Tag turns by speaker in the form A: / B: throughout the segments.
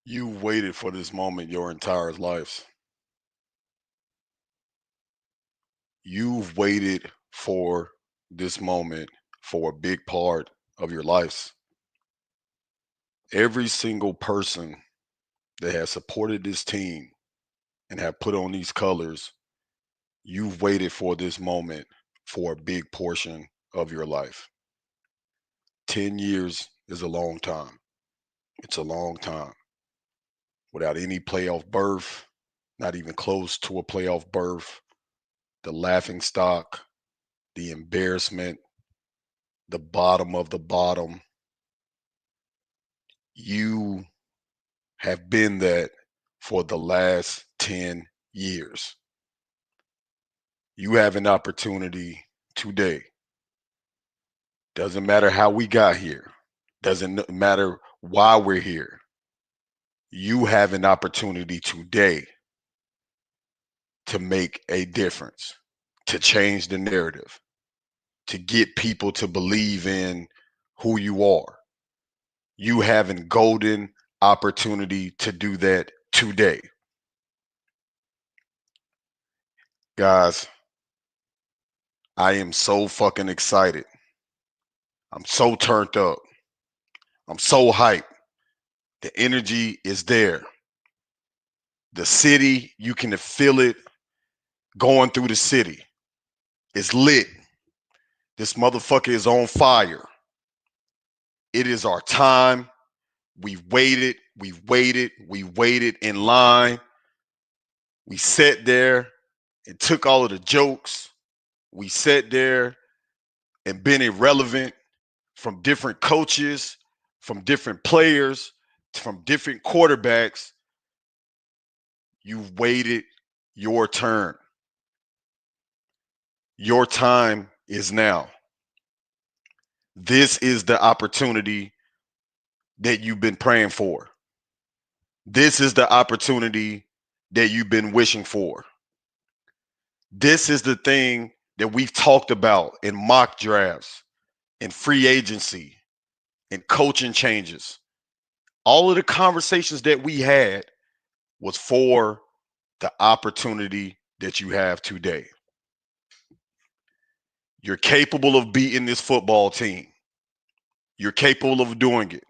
A: You've waited for this moment your entire life. You've waited for this moment for a big part of your lives. Every single person that has supported this team and have put on these colors, you've waited for this moment for a big portion of your life. 10 years is a long time. It's a long time. Without any playoff berth, not even close to a playoff berth, the laughing stock, the embarrassment, the bottom of the bottom. You have been that for the last 10 years. You have an opportunity today. Doesn't matter how we got here, doesn't matter why we're here. You have an opportunity today to make a difference, to change the narrative, to get people to believe in who you are. You have a golden opportunity to do that today. Guys, I am so fucking excited. I'm so turned up. I'm so hyped. The energy is there. The city, you can feel it going through the city. It's lit. This motherfucker is on fire. It is our time. We waited in line. We sat there and took all of the jokes. We sat there and been irrelevant from different coaches, from different players, from different quarterbacks. You've waited your turn. Your time is now. This is the opportunity that you've been praying for. This is the opportunity that you've been wishing for. This is the thing that we've talked about in mock drafts, in free agency, in coaching changes. All of the conversations that we had was for the opportunity that you have today. You're capable of beating this football team. You're capable of doing it.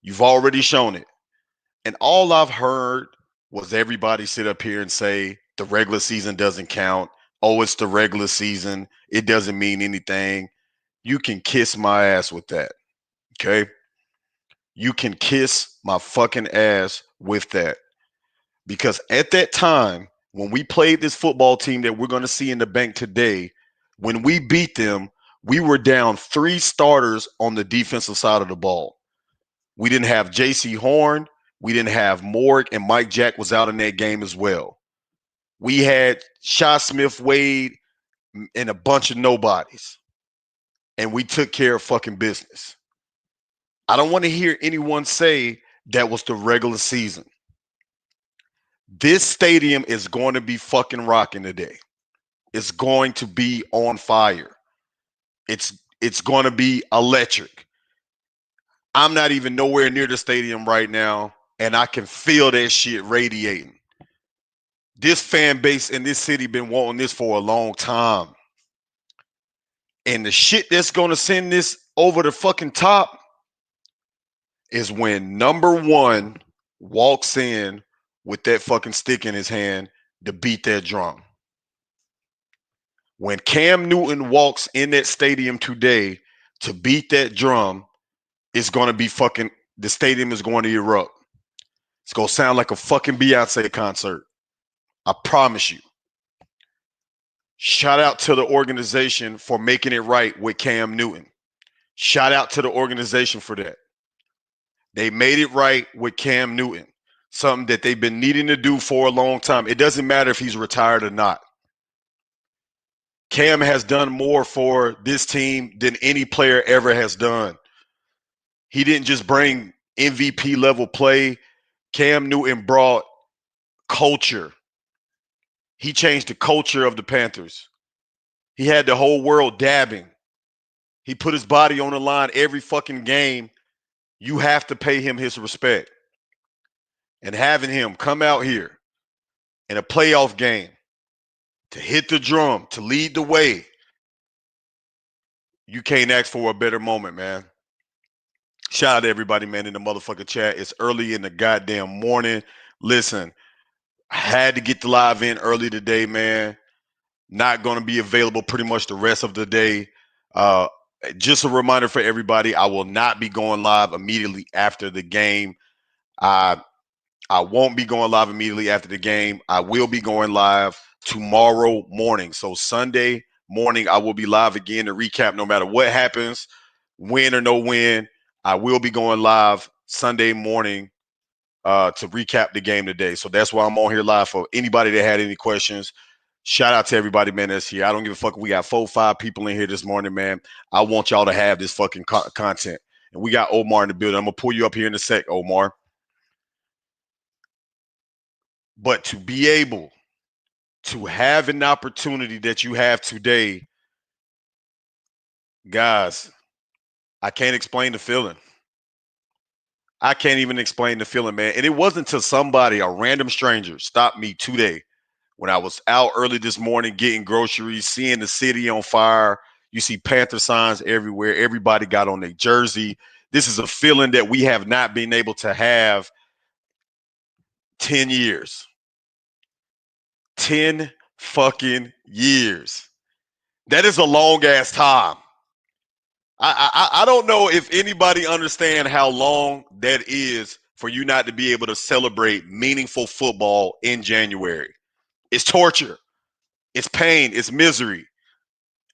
A: You've already shown it. And all I've heard was everybody sit up here and say the regular season doesn't count. Oh, it's the regular season. It doesn't mean anything. You can kiss my ass with that. Okay? You can kiss my fucking ass with that. Because at that time, when we played this football team that we're going to see in the bank today, when we beat them, we were down 3 starters on the defensive side of the ball. We didn't have J.C. Horn. We didn't have Morg, and Mike Jack was out in that game as well. We had Shy Smith Wade and a bunch of nobodies, and we took care of fucking business. I don't want to hear anyone say that was the regular season. This stadium is going to be fucking rocking today. It's going to be on fire. It's going to be electric. I'm not even nowhere near the stadium right now, and I can feel that shit radiating. This fan base in this city been wanting this for a long time. And the shit that's going to send this over the fucking top is when number 1 walks in with that fucking stick in his hand to beat that drum. When Cam Newton walks in that stadium today to beat that drum, it's going to be fucking, the stadium is going to erupt. It's going to sound like a fucking Beyonce concert. I promise you. Shout out to the organization for making it right with Cam Newton. Shout out to the organization for that. They made it right with Cam Newton, something that they've been needing to do for a long time. It doesn't matter if he's retired or not. Cam has done more for this team than any player ever has done. He didn't just bring MVP level play. Cam Newton brought culture. He changed the culture of the Panthers. He had the whole world dabbing. He put his body on the line every fucking game. You have to pay him his respect. and having him come out here in a playoff game to hit the drum, to lead the way, you can't ask for a better moment, man. Shout out to everybody, man, in the motherfucking chat. It's early in the goddamn morning. Listen, I had to get the live in early today, man. Not going to be available pretty much the rest of the day. Uh, just a reminder for everybody, I will not be going live immediately after the game. I I won't be going live immediately after the game. I will be going live tomorrow morning. So Sunday morning, I will be live again to recap no matter what happens, win or no win. I will be going live Sunday morning to recap the game today. So that's why I'm on here live for anybody that had any questions. Shout out to everybody, man, that's here. I don't give a fuck. We got 4-5 people in here this morning, man. I want y'all to have this fucking content. And we got Omar in the building. I'm going to pull you up here in a sec, Omar. But to be able to have an opportunity that you have today, guys, I can't explain the feeling. I can't even explain the feeling, man. And it wasn't until somebody, a random stranger, stopped me today when I was out early this morning getting groceries, seeing the city on fire. You see Panther signs everywhere. Everybody got on their jersey. This is a feeling that we have not been able to have 10 years. 10 fucking years. That is a long ass time. I don't know if anybody understand how long that is for you not to be able to celebrate meaningful football in January. It's torture. It's pain. It's misery.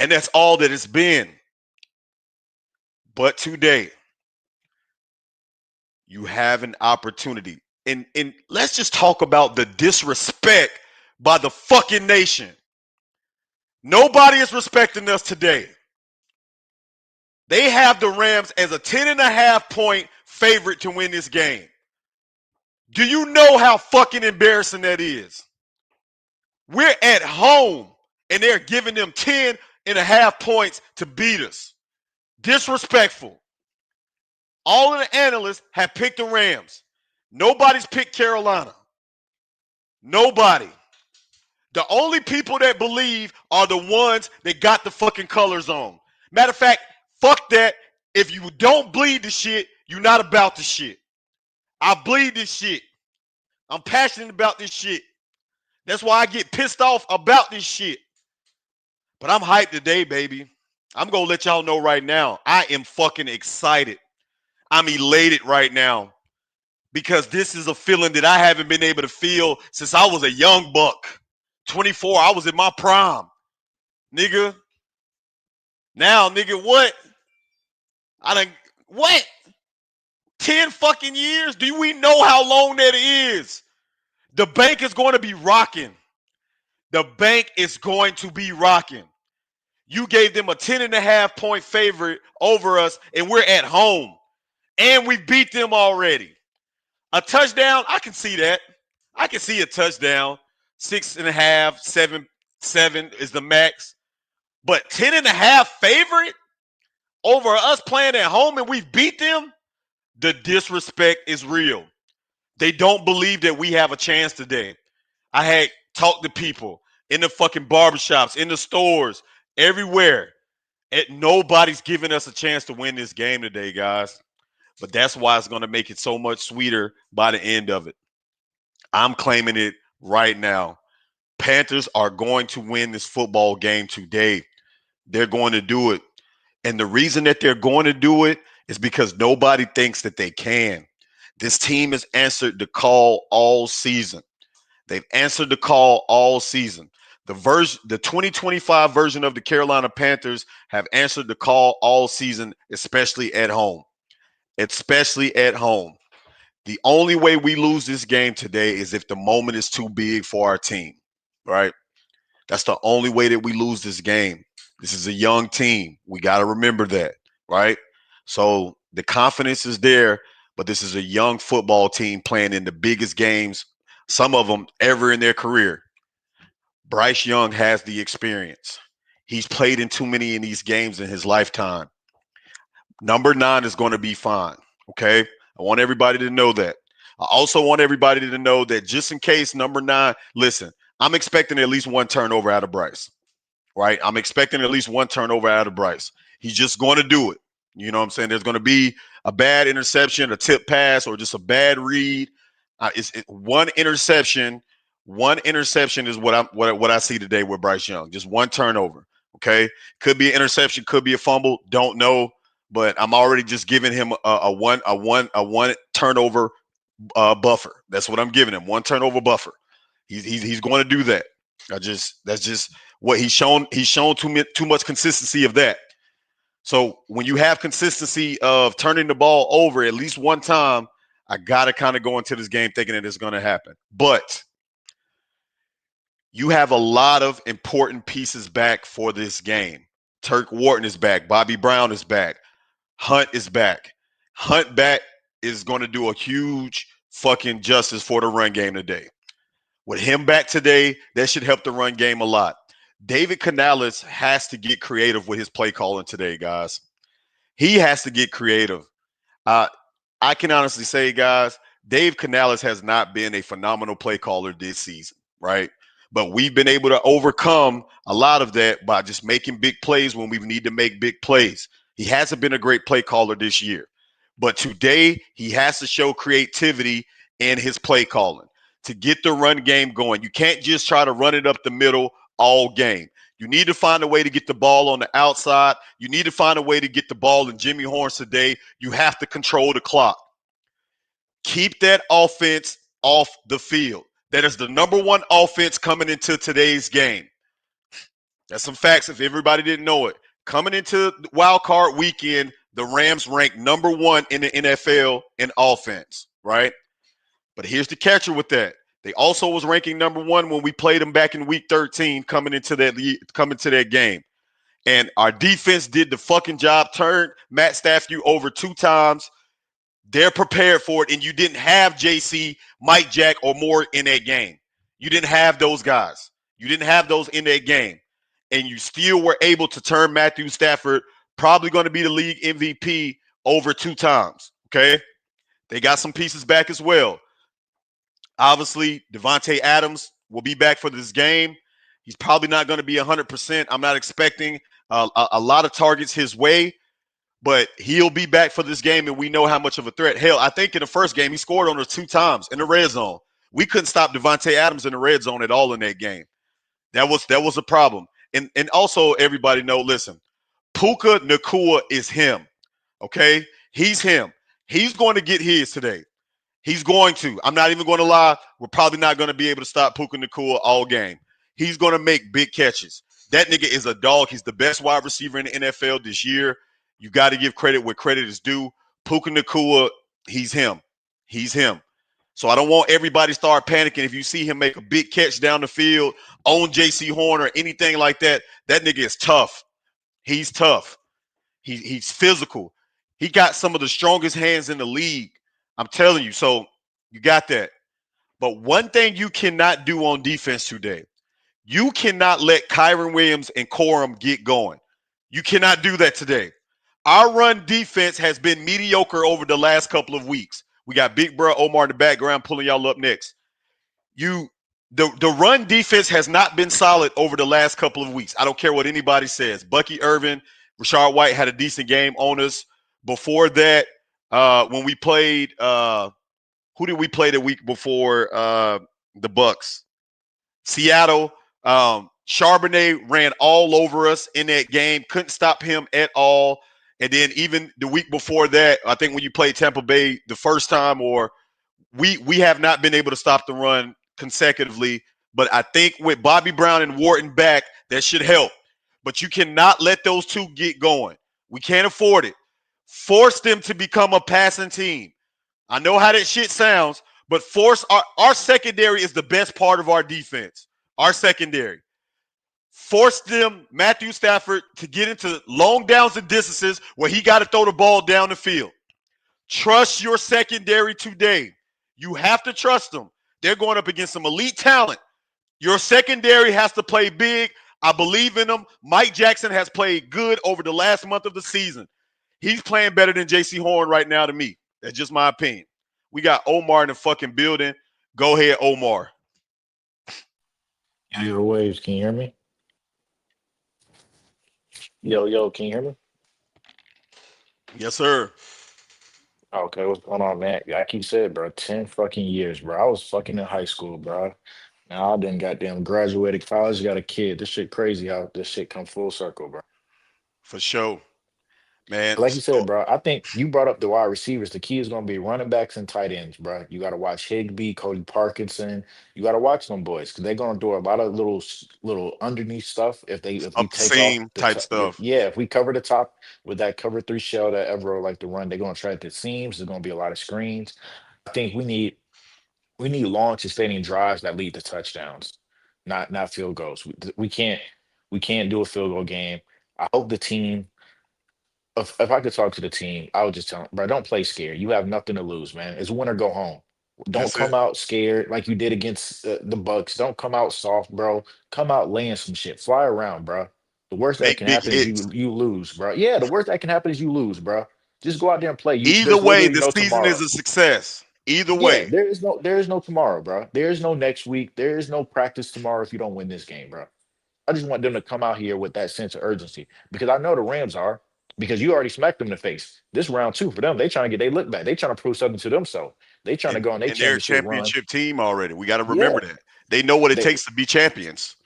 A: And that's all that it's been. But today, you have an opportunity. And let's just talk about the disrespect by the fucking nation. Nobody is respecting us today. They have the Rams as a 10.5 point favorite to win this game. Do you know how fucking embarrassing that is? We're at home and they're giving them 10.5 points to beat us. Disrespectful. All of the analysts have picked the Rams. Nobody's picked Carolina. Nobody. The only people that believe are the ones that got the fucking colors on. Matter of fact, fuck that. If you don't bleed the shit, you're not about the shit. I bleed this shit. I'm passionate about this shit. That's why I get pissed off about this shit. But I'm hyped today, baby. I'm going to let y'all know right now. I am fucking excited. I'm elated right now because this is a feeling that I haven't been able to feel since I was a young buck. 24, I was in my prime. Nigga. Now, nigga, what? What? 10 fucking years? Do we know how long that is? The bank is going to be rocking. The bank is going to be rocking. You gave them a 10.5 point favorite over us, and we're at home. And we beat them already. A touchdown, I can see that. I can see a touchdown. 6.5, 7 is the max. But 10.5 favorite over us playing at home and we beat them? The disrespect is real. They don't believe that we have a chance today. I had talked to people in the fucking barbershops, in the stores, everywhere. Nobody's giving us a chance to win this game today, guys. But that's why it's going to make it so much sweeter by the end of it. I'm claiming it right now. Panthers are going to win this football game today. They're going to do it. And the reason that they're going to do it is because nobody thinks that they can. This team has answered the call all season. They've answered the call all season. The 2025 version of the Carolina Panthers have answered the call all season, especially at home. Especially at home. The only way we lose this game today is if the moment is too big for our team, right? That's the only way that we lose this game. This is a young team. We got to remember that, right? So the confidence is there, but this is a young football team playing in the biggest games, some of them ever in their career. Bryce Young has the experience. He's played in too many in these games in his lifetime. Number 9 is going to be fine, okay? I want everybody to know that. I also want everybody to know that just in case number 9, listen, I'm expecting at least one turnover out of Bryce, right? I'm expecting at least one turnover out of Bryce. He's just going to do it. You know what I'm saying? There's going to be a bad interception, a tip pass, or just a bad read. One interception. One interception is what I see today with Bryce Young. Just one turnover. Okay, could be an interception, could be a fumble. Don't know, but I'm already just giving him a one turnover buffer. That's what I'm giving him. One turnover buffer. He's going to do that. That's just what he's shown. He's shown too much consistency of that. So when you have consistency of turning the ball over at least one time, I got to kind of go into this game thinking that it's going to happen. But you have a lot of important pieces back for this game. Turk Wharton is back. Bobby Brown is back. Hunt is back. Hunt back is going to do a huge fucking justice for the run game today. With him back today, that should help the run game a lot. David Canales has to get creative with his play calling today, guys. He has to get creative. I can honestly say, guys, Dave Canales has not been a phenomenal play caller this season, right? But we've been able to overcome a lot of that by just making big plays when we need to make big plays. He hasn't been a great play caller this year. But today, he has to show creativity in his play calling to get the run game going. You can't just try to run it up the middle all game. You need to find a way to get the ball on the outside. You need to find a way to get the ball in Jimmy Horns today. You have to control the clock. Keep that offense off the field. That is the number one offense coming into today's game. That's some facts if everybody didn't know it. Coming into wild card weekend, the Rams ranked number 1 in the NFL in offense, right? But here's the catcher with that. They also was ranking number 1 when we played them back in week 13 coming to that game. And our defense did the fucking job, turned Matt Stafford over 2 times. They're prepared for it, and you didn't have JC, Mike Jack, or Moore in that game. You didn't have those guys. You didn't have those in that game. And you still were able to turn Matthew Stafford, probably going to be the league MVP, over 2 times, okay? They got some pieces back as well. Obviously, Devontae Adams will be back for this game. He's probably not going to be 100%. I'm not expecting a lot of targets his way, but he'll be back for this game, and we know how much of a threat. Hell, I think in the first game, he scored on us 2 times in the red zone. We couldn't stop Devontae Adams in the red zone at all in that game. That was a problem. And also, everybody know, listen, Puka Nacua is him, okay? He's him. He's going to get his today. He's going to. I'm not even going to lie. We're probably not going to be able to stop Puka Nacua all game. He's going to make big catches. That nigga is a dog. He's the best wide receiver in the NFL this year. You got to give credit where credit is due. Puka Nacua, he's him. He's him. So I don't want everybody to start panicking if you see him make a big catch down the field on J.C. Horn or anything like that. That nigga is tough. He's tough. He's physical. He got some of the strongest hands in the league. I'm telling you. So you got that. But one thing you cannot do on defense today, you cannot let Kyron Williams and Corum get going. You cannot do that today. Our run defense has been mediocre over the last couple of weeks. We got Big Bro Omar in the background pulling y'all up next. The run defense has not been solid over the last couple of weeks. I don't care what anybody says. Bucky Irvin, Rashard White had a decent game on us. Before that, when we played, who did we play the week before the Bucks? Seattle. Charbonnet ran all over us in that game. Couldn't stop him at all. And then even the week before that, I think when you played Tampa Bay the first time, or we have not been able to stop the run consecutively. But I think with Bobby Brown and Wharton back, that should help. But you cannot let those two get going. We can't afford it. Force them to become a passing team. I know how that shit sounds, but force our secondary is the best part of our defense. Our secondary. Force them, Matthew Stafford, to get into long downs and distances where he got to throw the ball down the field. Trust your secondary today. You have to trust them. They're going up against some elite talent. Your secondary has to play big. I believe in them. Mike Jackson has played good over the last month of the season. He's playing better than J.C. Horn right now to me. That's just my opinion. We got Omar in the fucking building. Go ahead, Omar.
B: Yo, Waves, can you hear me? Yo, can you hear me?
A: Yes, sir.
B: Okay, what's going on, man? Like you said, bro, 10 fucking years, bro. I was fucking in high school, bro. Now I done goddamn graduated college, got a kid. This shit crazy how this shit come full circle, bro.
A: For sure, man.
B: Like you said,
A: So
B: bro, I think you brought up the wide receivers. The key is going to be running backs and tight ends, bro. You got to watch Higbee, Cody Parkinson. You got to watch them boys because they're going to do a lot of little underneath stuff. If we
A: up the
B: take off
A: seam
B: the
A: type
B: top,
A: stuff.
B: yeah, if we cover the top with that cover three shell that Evero like to run, they're going to try the seams. There's going to be a lot of screens. I think we need long sustaining drives that lead to touchdowns, not field goals. We can't do a field goal game. I hope the team if I could talk to the team, I would just tell them, bro, don't play scared. You have nothing to lose, man. It's win or go home. Don't
A: That's
B: come
A: it.
B: out scared like you did against the Bucks. Don't come out soft, bro. Come out laying some shit. Fly around, bro. The worst that
A: Make
B: can
A: big
B: happen is
A: hits.
B: you lose, bro. Yeah, the worst that can happen is you lose, bro. Just go out there and play.
A: Either
B: There's
A: way,
B: literally
A: the
B: no
A: season is
B: tomorrow.
A: a success. Either
B: Yeah,
A: way.
B: there is no tomorrow, bro. There is no next week. There is no practice tomorrow if you don't win this game, bro. I just want them to come out here with that sense of urgency because I know the Rams are because you already smacked them in the face. This round two for them, they trying to get their look back. They trying to prove something to themselves. They trying to
A: And
B: go on their
A: and they're a
B: championship run.
A: championship team already. We got to remember
B: Yeah,
A: that. They know what it
B: they
A: takes to be champions.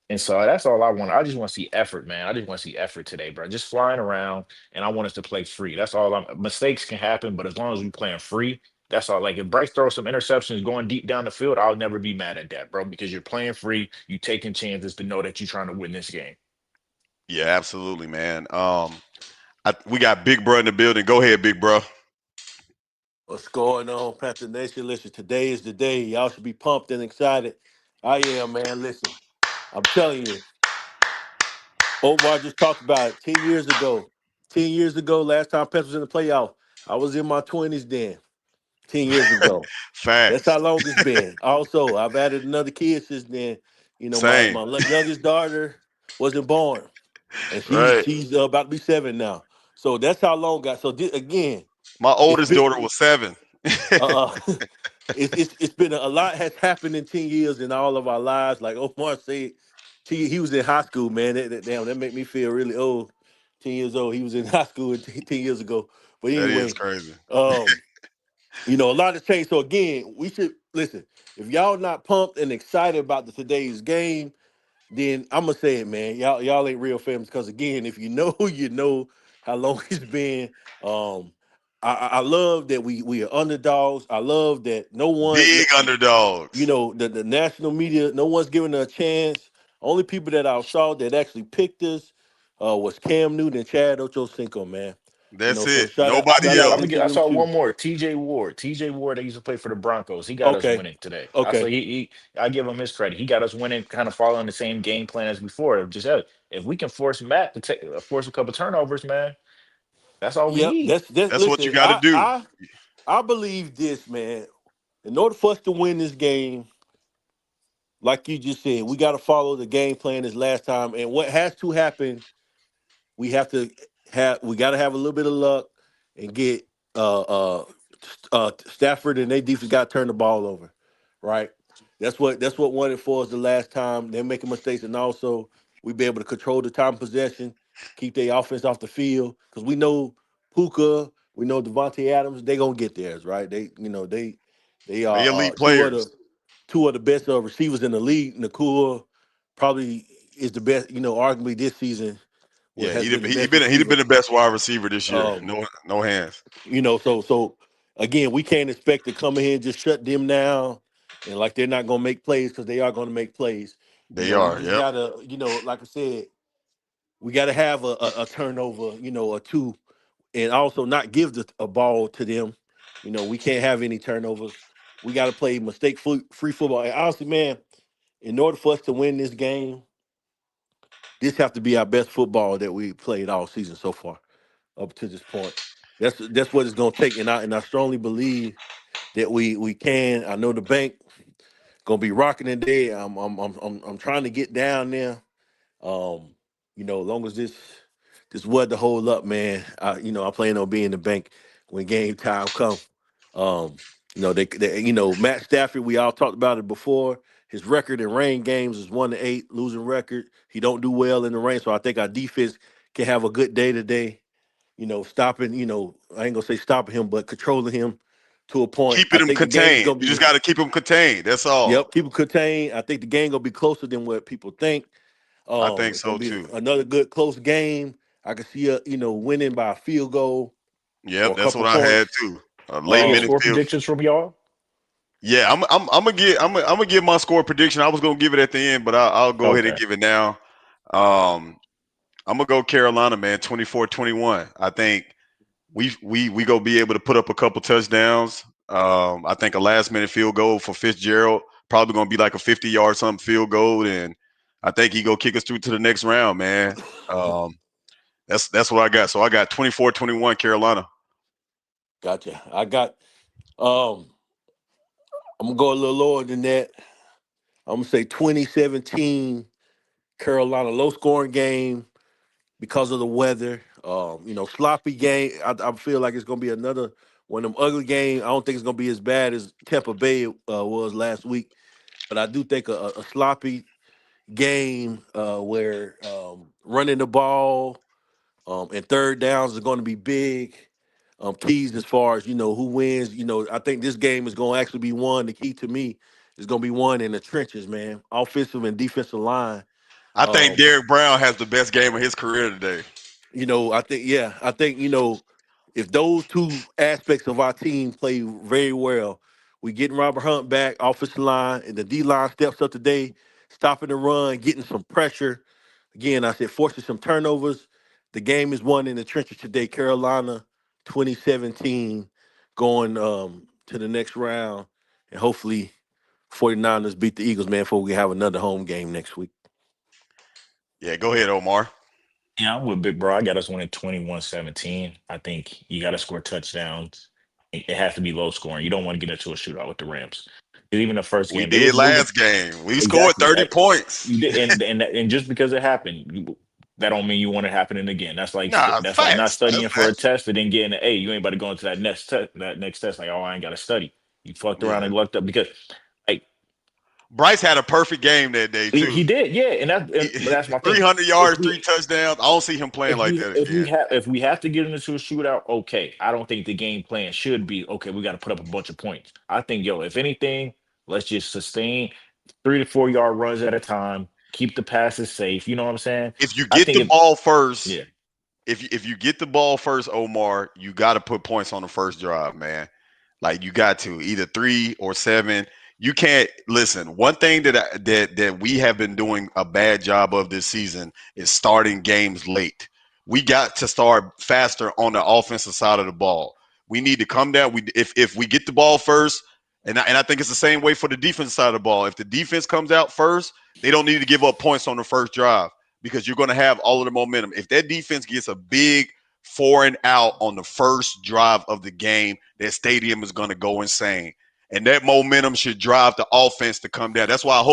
B: and so that's all I want. I just want to see effort, man. I just want to see effort today, bro. Just flying around, and I want us to play free. That's all. Mistakes can happen, but as long as we playing free, that's all. Like if Bryce throws some interceptions going deep down the field, I'll never be mad at that, bro, because you're playing free. You taking chances to know that you're trying to win this game.
A: Yeah, absolutely, man. We got Big Bro in the building. Go ahead, Big Bro.
C: What's going on, Panther Nation? Listen, today is the day. Y'all should be pumped and excited. I am, man. Listen, I'm telling you, Omar just talked about it 10 years ago. 10 years ago, last time Panthers was in the playoff, I was in my 20s then, 10 years ago. That's how
A: Facts.
C: long it's been. Also, I've added another kid since then. You know, my,
A: Same.
C: my youngest daughter wasn't born, and she's
A: Right.
C: she's about to be 7 now. So that's how long got. So again,
A: My
C: it's
A: oldest
C: been
A: daughter was 7.
C: uh it's been a lot has happened in 10 years in all of our lives. Like Omar said, he was in high school, man. Damn, that made me feel really old. 10 years old. He was in high school 10 years ago. But
A: That is
C: anyway,
A: crazy.
C: um, a lot has changed. So again, we should listen. If y'all not pumped and excited about today's game, then I'm gonna say it, man. Y'all ain't real fans because again, if you know, you know how long it's been. Um, I love that we are underdogs. I love that no one,
A: Big underdogs.
C: the national media, no one's giving her a chance. Only people that I saw that actually picked us was Cam Newton and Chad Ochocinco, man.
A: That's
C: So
A: it.
C: shout out,
A: Nobody
C: shout out
B: I'm
A: else.
B: gonna
C: to
B: get. I
C: them
B: saw
C: two.
B: one more. T.J. Ward. T.J. Ward. That used to play for the Broncos. He got us
C: Okay,
B: winning today. I say
C: okay.
B: I give him his credit. He got us winning, kind of following the same game plan as before. Just if we can force Matt to force a couple turnovers, man, that's all we
C: Yep,
B: need.
C: that's
A: That's what you
C: listen.
A: got to
C: I
A: do.
C: I I believe this, man. In order for us to win this game, like you just said, we got to follow the game plan as last time. And what has to happen, we have to we got to have a little bit of luck and get uh uh Stafford and they defense got to turn the ball over, right? That's what won it for us the last time. They're making mistakes, and also we be able to control the time of possession, keep their offense off the field because we know Puka, we know Devontae Adams, they gonna get theirs, right? They
A: They
C: are
A: elite players.
C: two of the best receivers in the league. Nakua probably is the best, arguably this season what
A: Yeah,
C: has been the
A: he
C: best
A: been he'd
C: receiver.
A: been the best wide receiver this year.
C: Um,
A: No hands.
C: so again, we can't expect to come in here and just shut them down and like they're not gonna make plays because they are gonna make plays.
A: They
C: We
A: are.
C: just
A: Yep.
C: gotta, like I said, we gotta have a turnover, or two, and also not give a ball to them. We can't have any turnovers. We gotta play mistake free football. And honestly, man, in order for us to win this game, this have to be our best football that we played all season so far up to this point. That's what it's gonna take, and I strongly believe that we can. I know the bank gonna be rocking today. I'm trying to get down there. Um, as long as this was to hold up, man. I plan on being in the bank when game time come. Um, Matt Stafford. We all talked about it before. His record in rain games is 1-8, losing record. He don't do well in the rain, so I think our defense can have a good day today. Stopping. I ain't gonna say stopping him, but controlling him to a point. I
A: Keeping them
C: think the game is
A: contained.
C: gonna
A: You just
C: be.
A: got to keep them contained. That's all.
C: Yep, keep it contained. I think the game gonna be closer than what people think.
A: I think
C: It's
A: so
C: gonna be
A: too.
C: another good close game. I can see winning by a field goal or
A: Yep,
C: a
A: that's
C: couple
A: what I had
C: points.
A: too. A
B: Can I
A: late
B: get
A: minute
C: Um,
B: score
A: field.
B: predictions from y'all?
A: Yeah, I'm gonna give my score prediction. I was gonna give it at the end, but I'll go ahead and
B: Okay.
A: give it now. Um, I'm gonna go Carolina, man. 24-21. I think we gonna be able to put up a couple touchdowns. I think a last minute field goal for Fitzgerald probably gonna be like a 50-yard something field goal, and I think he go kick us through to the next round, man. Um, that's what I got. So I got 24-21 Carolina.
C: Gotcha. I got. Um, I'm gonna go a little lower than that. I'm gonna say 2017 Carolina, low scoring game because of the weather. Sloppy game. I feel like it's gonna be another one of them ugly games. I don't think it's gonna be as bad as Tampa Bay was last week, but I do think a sloppy game where running the ball and third downs is going to be big. Keys as far as who wins. I think this game is going to actually be won. The key to me is going to be won in the trenches, man. Offensive and defensive line.
A: I think
C: Um,
A: Derrick Brown has the best game of his career today.
C: I think if those two aspects of our team play very well, we getting Robert Hunt back, offensive line, and the D line steps up today, stopping the run, getting some pressure. Again, I said forcing some turnovers. The game is won in the trenches today. Carolina, 2017, going to the next round, and hopefully 49ers beat the Eagles, man, before we have another home game next week.
A: Yeah, go ahead, Omar.
B: Yeah, I'm with Big Bro. I got us winning 21-17. I think you got to score touchdowns. It has to be low scoring. You don't want to get into a shootout with the Rams. 'Cause even the first
A: We
B: game, they was
A: did
B: moving
A: last game. We scored
B: exactly.
A: 30 points.
B: You did, and just because it happened, that don't mean you want it happening again.
A: Nah,
B: That's like not
A: facts. That's
B: studying for a
A: facts.
B: test and then getting an A. You ain't about to go into that next test like, oh, I ain't got to study. You fucked around
A: Yeah.
B: and lucked up because like
A: Bryce had a perfect game that day
B: he
A: too.
B: did, yeah, but that's my thing.
A: 300
B: If
A: yards,
B: we
A: 3 touchdowns. I don't see him playing like that again.
B: if we have to get into a shootout, okay. I don't think the game plan should be okay. We got to put up a bunch of points. I think, yo, if anything, let's just sustain 3 to 4 yard runs at a time. Keep the passes safe. You know what I'm saying?
A: If you
B: I
A: get
B: think
A: the
B: if
A: ball first,
B: yeah,
A: if you get the ball first, Omar, you got to put points on the first drive, man. Like you got to either 3 or 7. You can't listen. One thing that we have been doing a bad job of this season is starting games late. We got to start faster on the offensive side of the ball. We need to come down. If we get the ball first, and I think it's the same way for the defense side of the ball. If the defense comes out first, they don't need to give up points on the first drive because you're going to have all of the momentum. If that defense gets a big 4 and out on the first drive of the game, that stadium is going to go insane, and that momentum should drive the offense to come down. That's why I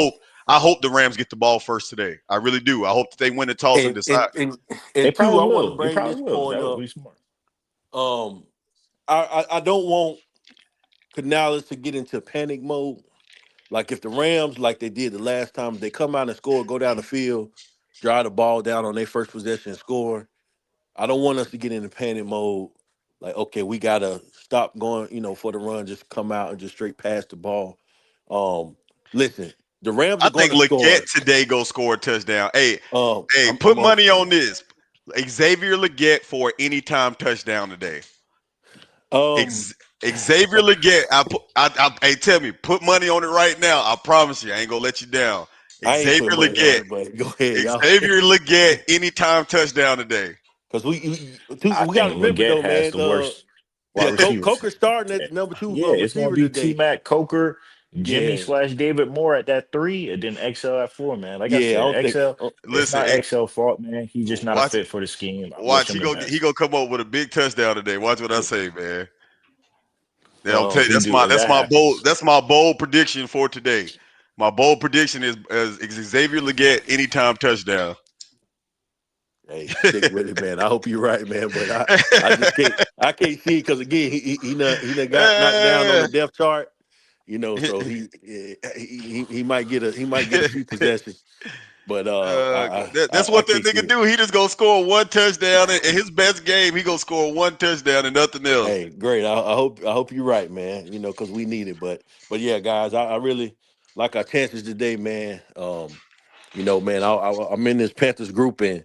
A: hope the Rams get the ball first today. I really do. I hope that they win the toss and
C: And
A: decide.
C: and and,
B: they
C: and two,
B: probably
C: I want to
B: will. They
C: bring
B: probably
C: this
B: will.
C: point
B: That would
C: up.
B: be smart.
C: Um, I don't want Canales to get into panic mode. Like if the Rams, like they did the last time, they come out and score, go down the field, drive the ball down on their first possession and score. I don't want us to get into panic mode. Like, okay, we gotta stop going, for the run, just come out and just straight pass the ball. Um, Listen, the Rams
A: I
C: are
A: think
C: gonna
A: Leggett
C: score.
A: today go score a touchdown. Hey,
C: I'm
A: put
C: on.
A: money on this. Xavier Leggett for anytime touchdown today.
C: Um,
A: Ex- Xavier Leggett, hey, tell me, put money on it right now. I promise you, I ain't gonna let you down.
C: I ain't
A: Xavier
C: putting money on
A: Leggett,
C: it, but go ahead, y'all.
A: Xavier Leggett, anytime touchdown today.
C: Because
B: I
C: we got to
B: think
C: remember
B: Leggett
C: though,
B: has
C: man.
B: the worst wide
C: Yeah,
B: receivers.
C: Coker starting
B: Yeah,
C: at number two
B: yeah, it's gonna
C: receiver
B: be T
C: today.
B: Mac, Coker, Jimmy
C: Yeah,
B: slash David Moore at that 3, and then XL at 4. Man, like I
C: yeah. I
B: said,
C: don't think.
B: XL. It's
A: Listen,
B: not XL fault, man. He's just not a
A: watch,
B: fit for the scheme. I wish
A: watch.
B: him
A: He
B: the
A: go he
B: best.
A: gonna come up with a big touchdown today. Watch what I
B: Yeah.
A: say, man. Yeah, I'm telling
C: Um,
A: you,
B: If he do, if that happens,
A: that's my bold prediction for today. My bold prediction is Xavier Leggett anytime touchdown.
C: Hey, stick with it, man. I hope you're right, man. But I just can't see it because again, he done got knocked down on
A: Uh,
C: the depth chart. So he might get a few possessions. But
A: that's
C: I
A: what that
C: can't see
A: nigga
C: it.
A: do. He just gonna score one touchdown in his best game. He gonna score one touchdown and nothing else.
C: Hey, great. I hope you're right, man. Because we need it. But yeah, guys, I really like our chances today, man. Man, I'm in this Panthers group, and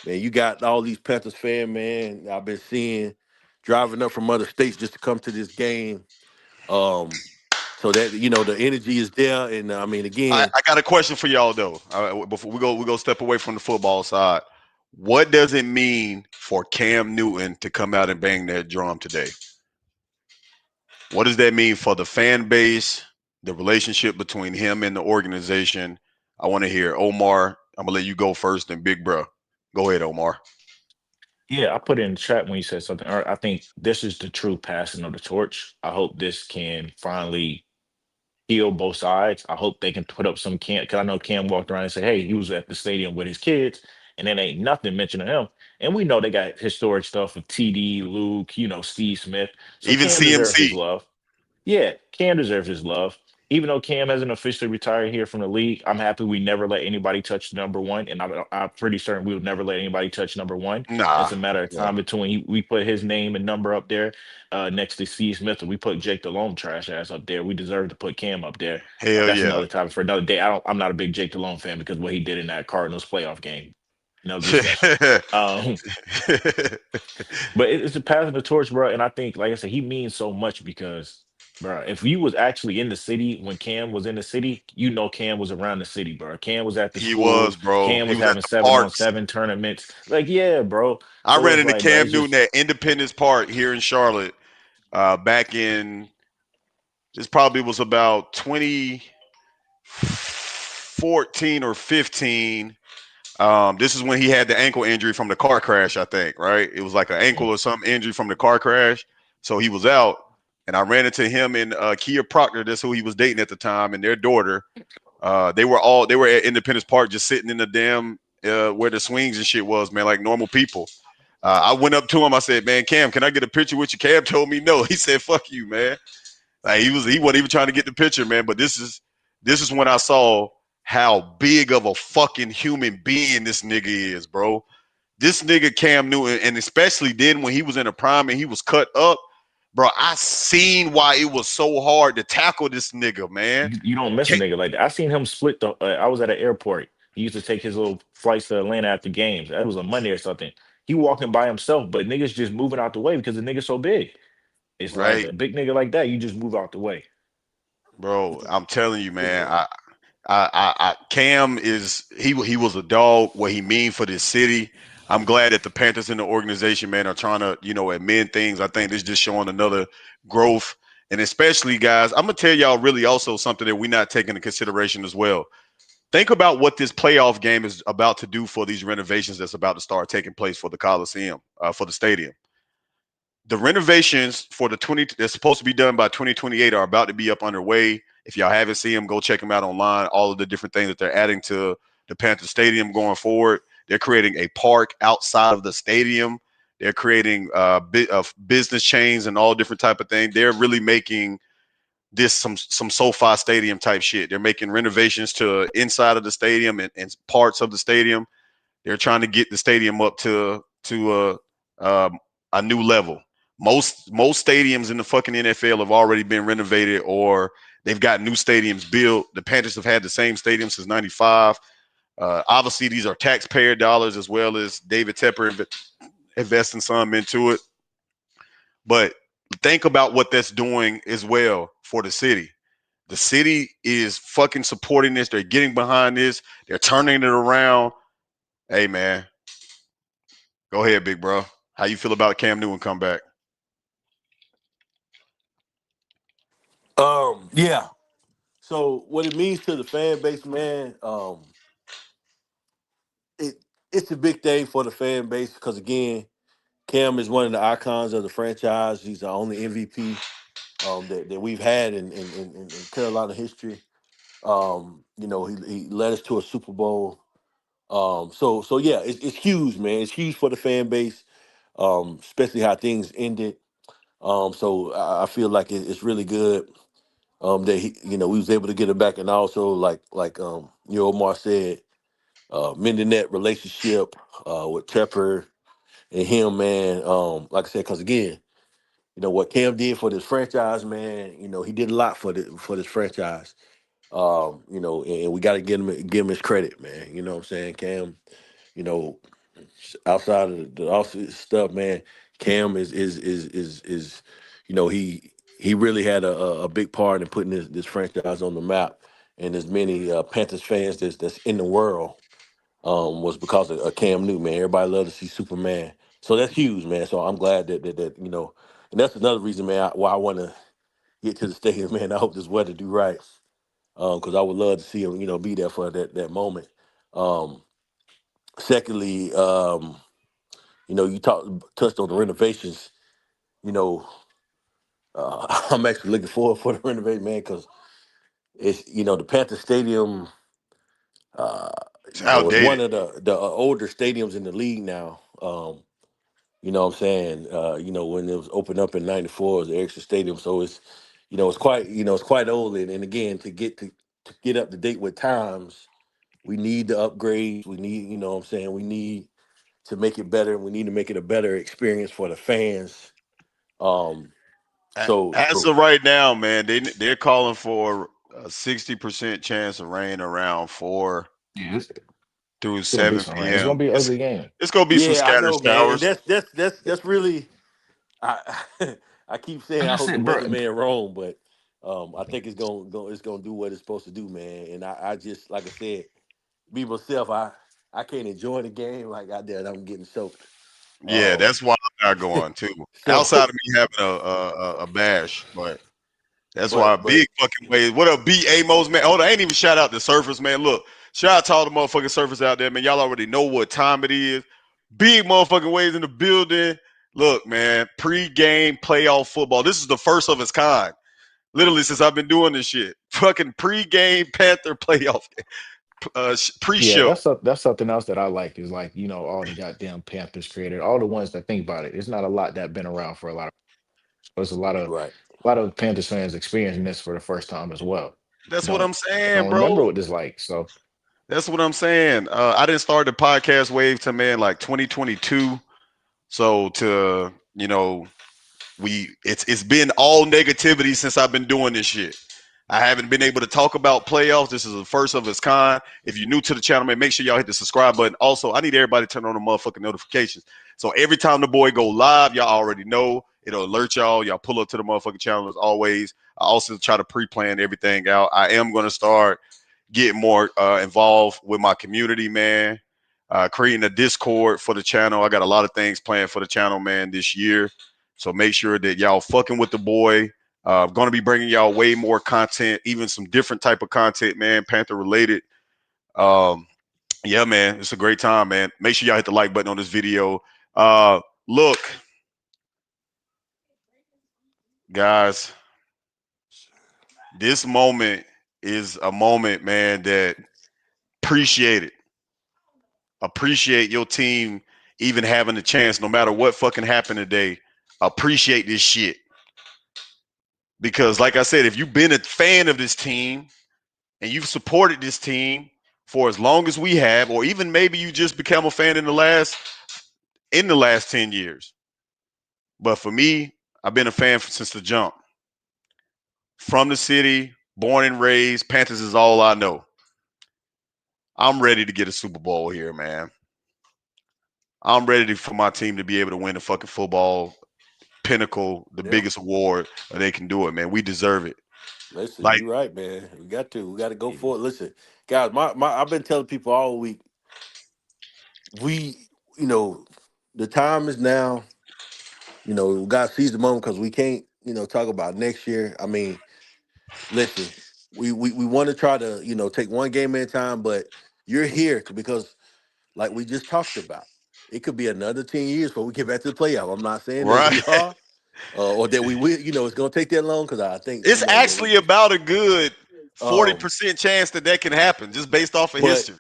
C: man, you got all these Panthers fans, man. I've been seeing driving up from other states just to come to this game. Um, so that the energy is there, and I mean,
A: I,
C: again,
A: I got a question for y'all though. Before we go step away from the football side. What does it mean for Cam Newton to come out and bang that drum today? What does that mean for the fan base, the relationship between him and the organization? I want to hear Omar. I'm gonna let you go first, and Big Bro. Go ahead, Omar.
B: Yeah, I put it in the chat when you said something. I think this is the true passing of the torch. I hope this can finally heal both sides. I hope they can put up some Cam, because I know Cam walked around and said, "Hey, he was at the stadium with his kids," and then ain't nothing mentioned of him. And we know they got historic stuff of TD, Luke, Steve Smith. So
A: Even
B: Cam deserves his
A: CMC.
B: love. Yeah, Cam deserves his love. Even though Cam hasn't officially retired here from the league, I'm happy we never let anybody touch number one, and I'm pretty certain we would never let anybody touch number one.
A: Nah.
B: It's a matter of
A: Yeah.
B: time between we put his name and number up there next to Steve Smith, and we put Jake Delhomme trash ass up there. We deserve to put Cam up there.
A: Hell
B: That's
A: yeah.
B: another topic for another day. I'm not a big Jake Delhomme fan because what he did in that Cardinals playoff game, no discussion. Um, but it's a passing the torch, bro. And I think, like I said, he means so much because, bro, if you was actually in the city when Cam was in the city, Cam was around the city, bro. Cam was at the
A: He was,
B: schools.
A: bro.
B: Cam
A: He
B: was
A: was at
B: having
A: the
B: seven on
A: parks.
B: seven tournaments. Like, yeah, bro.
A: I
B: So
A: ran
B: it's
A: into
B: like, bro,
A: Cam
B: it's
A: Newton
B: just
A: at Independence Park here in Charlotte back in, this probably was about 2014 or 15. This is when he had the ankle injury from the car crash, I think, right? It was like an ankle or some injury from the car crash. So he was out. And I ran into him and Kia Proctor, that's who he was dating at the time, and their daughter. They were at Independence Park just sitting in the damn where the swings and shit was, man, like normal people. I went up to him. I said, "Man, Cam, can I get a picture with you?" Cam told me no. He said, "Fuck you, man." Like he wasn't even trying to get the picture, man. But this is when I saw how big of a fucking human being this nigga is, bro. This nigga Cam Newton, and especially then when he was in a prime and he was cut up, bro. I seen why it was so hard to tackle this nigga, man.
B: you don't miss a nigga like that. I seen him split the. I was at an airport. He used to take his little flights to Atlanta after games. That was a Monday or something. He walking by himself, but niggas just moving out the way because the nigga's so big. It's like
A: Right,
B: a big nigga like that, you just move out the way.
A: bro. I'm telling you, man. Cam is he was a dog. What he mean for this city. I'm glad that the Panthers and the organization, man, are trying to amend things. I think this just showing another growth, and especially guys, I'm gonna tell y'all really also something that we're not taking into consideration as well. Think about what this playoff game is about to do for these renovations that's about to start taking place for the Coliseum, for the stadium. The renovations for the 20 that's supposed to be done by 2028 are about to be up underway. If y'all haven't seen them, go check them out online. All of the different things that they're adding to the Panther Stadium going forward. They're creating a park outside of the stadium. They're creating business chains and all different type of things. They're really making this some SoFi Stadium type shit. They're making renovations to inside of the stadium and parts of the stadium. They're trying to get the stadium up to a new level. Most stadiums in the fucking NFL have already been renovated or they've got new stadiums built. The Panthers have had the same stadium since '95. Obviously, these are taxpayer dollars as well as David Tepper investing some into it. But think about what that's doing as well for the city. The city is fucking supporting this. They're getting behind this. They're turning it around. Hey man, go ahead, big bro. How you feel about Cam Newton come back?
C: Yeah. So what it means to the fan base, man, it it's a big thing for the fan base because again, Cam is one of the icons of the franchise. He's the only MVP that we've had in Carolina history. He led us to a Super Bowl. So yeah, it's huge, man. It's huge for the fan base, especially how things ended. So I feel like it's really good that we was able to get it back, and also Omar said, mending that relationship with Tepper and him, man. Like I said, because again, what Cam did for this franchise, man. He did a lot for this franchise. And we got to give him his credit, man. You know what I'm saying, Cam. You know, outside of the off stuff, man, Cam is he really had a big part in putting this franchise on the map, and as many Panthers fans that's in the world was because of Cam Newton, man. Everybody loved to see Superman, so that's huge, man. So I'm glad that and that's another reason, man, why I want to get to the stadium, man. I hope this weather do right, because I would love to see him, be there for that moment. Um, Secondly, you touched on the renovations. You know, I'm actually looking forward for the renovation, man, because it's the Panther Stadium. Uh,
A: It's
C: it's one
A: outdated.
C: of the older stadiums in the league now. You know what I'm saying? When it was opened up in '94, it was the extra stadium, so it's quite old. And again, to get up to date with times, we need the upgrades. We need, what I'm saying, we need to make it better. We need to make it a better experience for the fans. Um, so
A: As of right now, man, they're calling for a 60% chance of rain around 4
B: Yeah,
A: through
B: it's gonna be
A: 7
B: some rain. It's
A: p.m.
B: gonna be an
A: It's
B: ugly game.
A: it's gonna be some
C: yeah, I
A: scattered
C: know, man, and
A: showers.
C: that's really I I keep saying
B: Like
C: I
B: I
C: hope the
B: said, bro.
C: weatherman wrong, but I think it's gonna do what it's supposed to do, man. And I just like I said, be myself. I can't enjoy the game like I did. I'm getting soaked.
A: Yeah,
C: Um,
A: that's why I'm not going too.
C: so
A: Outside of me having a bash, but that's why
C: but
A: big fucking ways. What up, B Amos, man? Oh, I ain't even shout out the surfers, man. Look, shout out to all the motherfucking surfers out there, man. Y'all already know what time it is. Big motherfucking ways in the building. Look, man, pre-game playoff football. This is the first of its kind. Literally since I've been doing this shit. Fucking pre-game Panther playoff
B: Yeah,
A: pre-show.
B: that's something else that I like is like, all the goddamn Panthers created, all the ones that think about it. It's not a lot that been around for a lot of there's
C: right.
B: a lot of Panthers fans experiencing this for the first time as well.
A: That's what
B: Don't
A: I'm saying,
B: don't remember
A: bro.
B: what this like. So
A: That's what I'm saying. I didn't start the podcast wave to man like 2022. So to it's been all negativity since I've been doing this shit. I haven't been able to talk about playoffs. This is the first of its kind. If you're new to the channel, man, make sure y'all hit the subscribe button. Also, I need everybody to turn on the motherfucking notifications. So every time the boy go live, y'all already know. It'll alert y'all. Y'all pull up to the motherfucking channel as always. I also try to pre-plan everything out. I am going to start getting more involved with my community, man. Creating a Discord for the channel. I got a lot of things planned for the channel, man, this year. So make sure that y'all fucking with the boy. Going to be bringing y'all way more content, even some different type of content, man, Panther related. Um, yeah, man, it's a great time, man. Make sure y'all hit the like button on this video. Look, guys, this moment is a moment, man, that appreciate it. Appreciate your team even having a chance, no matter what fucking happened today. Appreciate this shit. Because, like I said, if you've been a fan of this team and you've supported this team for as long as we have, or even maybe you just become a fan in the last 10 years. But for me, I've been a fan since the jump. From the city, born and raised, Panthers is all I know. I'm ready to get a Super Bowl here, man. I'm ready for my team to be able to win the fucking football pinnacle, the
C: Yeah.
A: biggest award, and they can do it, man. We deserve it.
C: Listen,
A: Like,
C: you're right, man. We got to go for it. Listen, guys, my I've been telling people all week. We, you know, the time is now. We got to seize the moment because we can't, talk about next year. I mean, listen, we want to try to, take one game at a time, but you're here because, like we just talked about, it could be another 10 years before we get back to the playoff. I'm not saying that
A: right?
C: we are, or that we will. It's going to take that long because I think,
A: It's
C: when
A: actually about a good
C: um,
A: 40% chance that that can happen just based off of
C: but
A: history.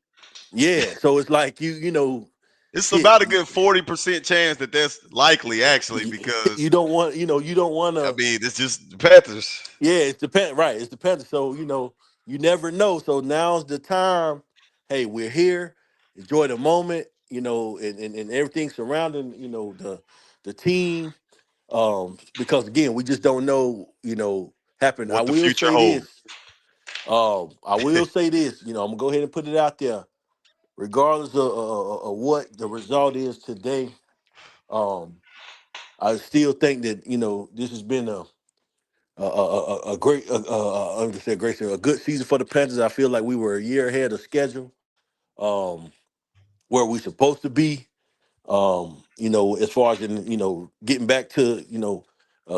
C: Yeah, so it's like
A: It's
C: shit.
A: about a good 40% chance that that's likely, actually, because
C: You don't want, you don't want
A: I
C: to.
A: mean, it's just the Panthers.
C: Yeah, it's depend. Right, it's dependent. So you never know. So now's the time. Hey, we're here. Enjoy the moment. And everything surrounding the team. Because again, we just don't know. Happen. I
A: What the
C: will
A: future
C: say
A: holds.
C: this. I will say this. I'm gonna go ahead and put it out there. Regardless of what the result is today, um, I still think that this has been a great, I'm gonna say a great, a good season for the Panthers. I feel like we were a year ahead of schedule, um, where we supposed to be. As far as getting back to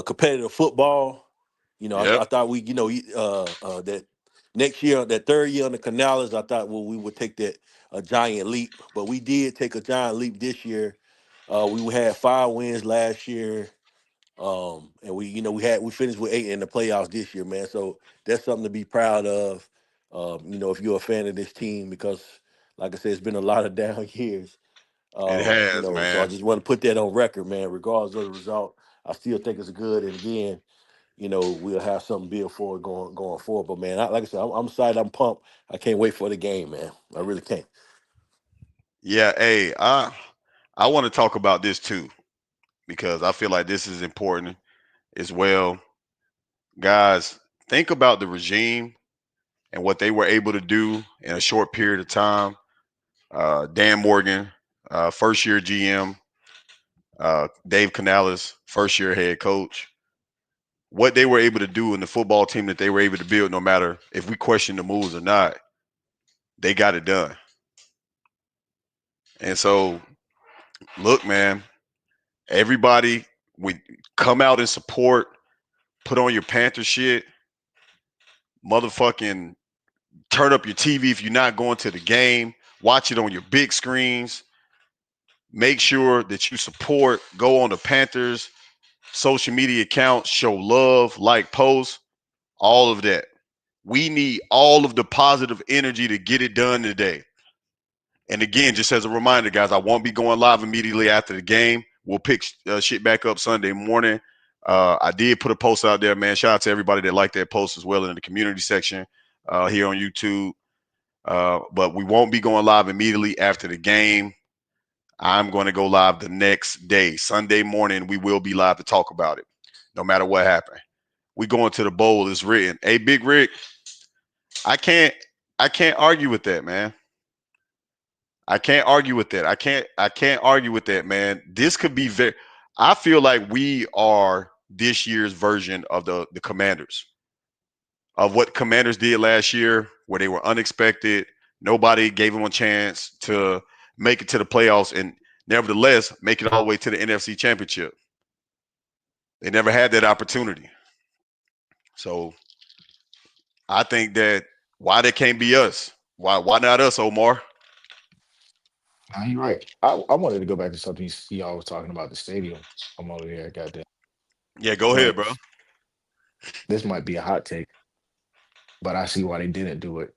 C: competitive football.
A: Yep.
C: I thought we that next year, that third year on the Canales, I thought we would take that a giant leap, but we did take a giant leap this year. We had 5 wins last year. And we finished with 8 in the playoffs this year, man. So that's something to be proud of. If you're a fan of this team, because like I said, it's been a lot of down years.
A: It has,
C: So I
A: man.
C: just want to put that on record, man. Regardless of the result, I still think it's good. And again, we'll have something built for it going forward. But man, like I said, I'm excited. I'm pumped. I can't wait for the game, man. I really can't.
A: Yeah, hey, I want to talk about this too because I feel like this is important as well. Guys, think about the regime and what they were able to do in a short period of time. Dan Morgan, first year GM, Dave Canales, first year head coach. What they were able to do in the football team that they were able to build, no matter if we question the moves or not, they got it done. And so, look, man, everybody, we come out and support, put on your Panther shit, motherfucking turn up your TV if you're not going to the game, watch it on your big screens. Make sure that you support, go on the Panthers social media accounts, show love, like posts, all of that. We need all of the positive energy to get it done today. And again, just as a reminder, guys, I won't be going live immediately after the game. We'll pick shit back up Sunday morning. I did put a post out there, man. Shout out to everybody that liked that post as well in the community section here on YouTube. But we won't be going live immediately after the game. I'm going to go live the next day, Sunday morning. We will be live to talk about it, no matter what happened. We going to the bowl is written. Hey, Big Rick, I can't, I can't argue with that, man. I can't argue with that. I can't argue with that, man. This could be very. I feel like we are this year's version of the Commanders, of what Commanders did last year, where they were unexpected. Nobody gave them a chance to make it to the playoffs, and nevertheless make it all the way to the NFC Championship. They never had that opportunity. So I think that why they can't be us? Why not us, Omar?
B: Nah, you're right. I wanted to go back to something y'all was talking about the stadium. I'm over here, goddamn.
A: Yeah, go ahead,
B: But
A: bro.
B: this might be a hot take, but I see why they didn't do it.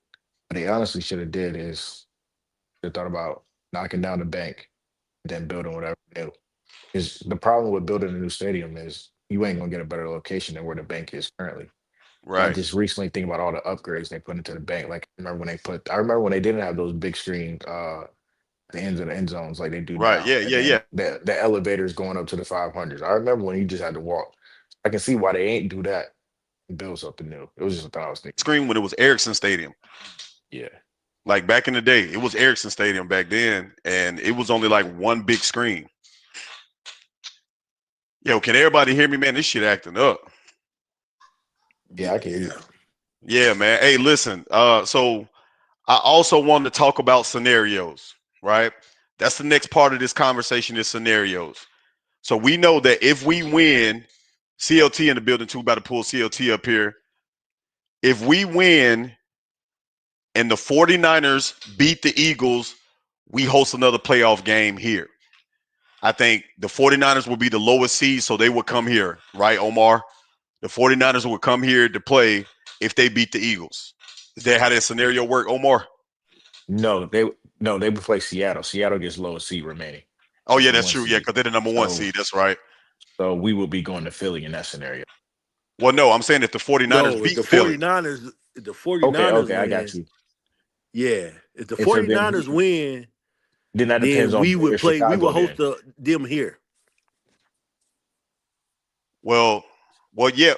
B: What they honestly should have did is they thought about knocking down the bank, then building whatever new. Is the problem with building a new stadium is you ain't gonna get a better location than where the bank is currently. I
A: Right,
B: just recently think about all the upgrades they put into the bank. Like I remember when they didn't have those big screen the ends of the end zones like they do
A: right.
B: now.
A: Yeah,
B: And
A: yeah,
B: then
A: yeah.
B: the elevators going up to the 500s. I remember when you just had to walk. I can see why they ain't do that and build something new. It was just a thought I was thinking.
A: Screen when it was Ericsson Stadium.
B: Yeah.
A: Like back in the day, it was Ericsson Stadium back then, and it was only like one big screen. Yo, can everybody hear me, man? This shit acting up.
B: Yeah, I can hear you.
C: Yeah.
A: Yeah, man. Hey, listen. So I also want to talk about scenarios, right? That's the next part of this conversation is scenarios. So we know that if we win, CLT in the building too, about to pull CLT up here. If we win and the 49ers beat the Eagles, we host another playoff game here. I think the 49ers will be the lowest seed, so they would come here, right, Omar? The 49ers would come here to play if they beat the Eagles. Is that how that scenario work, Omar?
B: No, No, they would play Seattle. Seattle gets lowest seed remaining.
A: Oh
B: It's
A: yeah,
B: the
A: that's
B: one
A: true. Yeah,
B: seed.
A: because they're the number one
B: So
A: seed. That's right.
B: so we will be going to Philly in that scenario.
A: Well, no, I'm saying if the 49ers
C: No,
A: beat Philly,
C: If the
B: Okay,
C: 49ers
B: okay, I got
C: win,
B: you.
C: yeah. If the
B: And so then
C: 49ers win,
B: then that depends
C: then
B: on
C: we would
B: Bears
C: play, we
B: Chicago
C: would host
B: then.
C: them here.
A: well, yeah.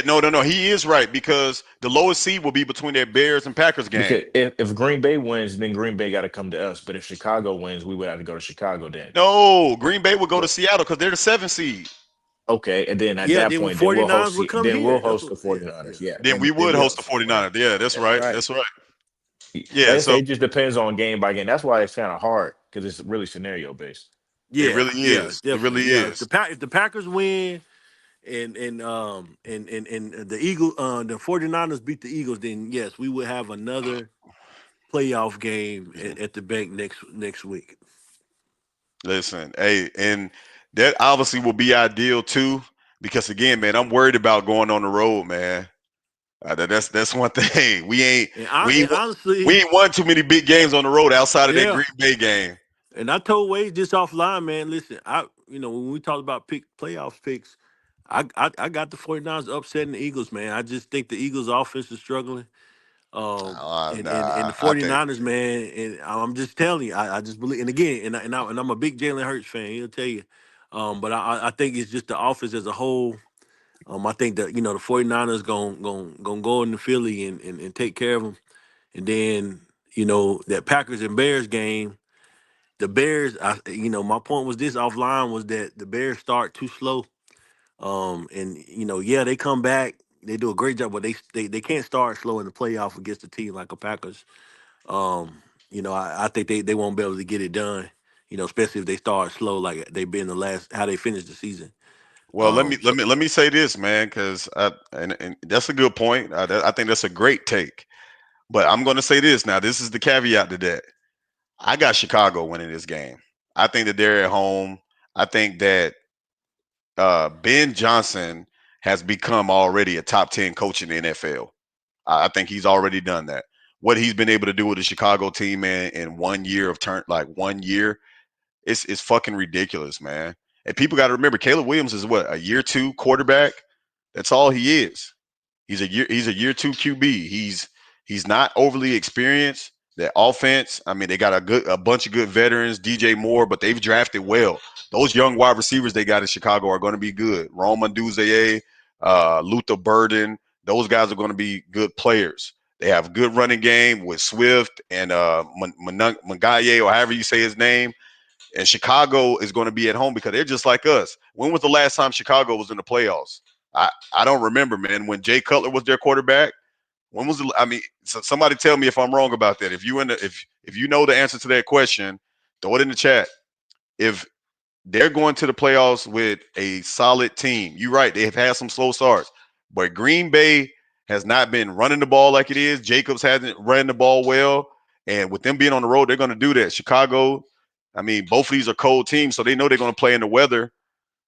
A: No, no, no. He is right because the lowest seed will be between that Bears and Packers game.
B: Because if Green Bay wins, then Green Bay got to come to us. But if Chicago wins, we would have to go to Chicago then.
A: No, Green Bay will go to
B: But
A: Seattle because they're the 7th seed.
B: okay, and then at
C: Yeah,
B: that
C: then
B: point, then we'll
C: 49ers
B: host
C: would come
B: then we'll
C: here. That's
B: host the
C: what, yeah,
B: 49ers.
C: yeah.
B: Yeah,
A: Then we
B: then
A: would
B: we'll
A: host
B: host
A: the
B: the 49ers.
A: 49ers. Yeah, that's
B: That's
A: right.
B: right.
A: That's right.
B: Like
A: Yeah,
B: I say,
A: so
B: it just depends on game by game. That's why it's kind of hard because it's really scenario based.
A: it
C: Yeah,
A: really
C: yeah,
A: is. It
C: definitely.
A: really
C: Yeah,
A: is.
C: if the Packers win and the Eagle the 49ers beat the Eagles, then yes, we would have another playoff game
A: Mhm.
C: at the bank next week.
A: Listen, hey, and that obviously will be ideal too, because again, man, I'm worried about going on the road, man. That's one thing. We
C: And
A: ain't won- we
C: honestly,
A: ain't won too many big games on the road outside of that
C: yeah.
A: Green Bay game.
C: And I told Wade just offline, man, listen, when we talked about playoff picks, I got the 49ers upsetting the Eagles, man. I just think the Eagles offense is struggling. And the
A: I think
C: 49ers, man, and I'm just telling you, I just believe, and again, and I'm a big Jalen Hurts fan, he'll tell you. But I think it's just the offense as a whole. I think that, the 49ers gonna go into Philly and take care of them. And then, that Packers and Bears game, the Bears, my point was this offline was that the Bears start too slow. And yeah, they come back, they do a great job, but they can't start slow in the playoff against a team like a Packers. I think they won't be able to get it done. Especially if they start slow like they've been the last how they finished the season.
A: well,
C: So
A: let me say this, man, because and that's a good point. I think that's a great take. But I'm going to say this now. This is the caveat to that. I got Chicago winning this game. I think that they're at home. I think that Ben Johnson has become already a top 10 coach in the NFL. I think he's already done that. What he's been able to do with the Chicago team, man, in 1 year of turn, like 1 year, it's fucking ridiculous, man. And people got to remember, Caleb Williams is what, a year two quarterback. That's all he is. He's a year two QB. He's not overly experienced. That offense, I mean, they got a bunch of good veterans, DJ Moore, but they've drafted well. Those young wide receivers they got in Chicago are going to be good. Roman Duzaye, Luther Burden, those guys are going to be good players. They have a good running game with Swift and Magaye, or however you say his name. And Chicago is going to be at home because they're just like us. When was the last time Chicago was in the playoffs? I don't remember, man. When Jay Cutler was their quarterback, when was the? I mean, somebody tell me if I'm wrong about that. If you know the answer to that question, throw it in the chat. If they're going to the playoffs with a solid team, you're right. They have had some slow starts, but Green Bay has not been running the ball like it is. Jacobs hasn't ran the ball well, and with them being on the road, they're going to do that. Chicago, I mean, both of these are cold teams, so they know they're going to play in the weather.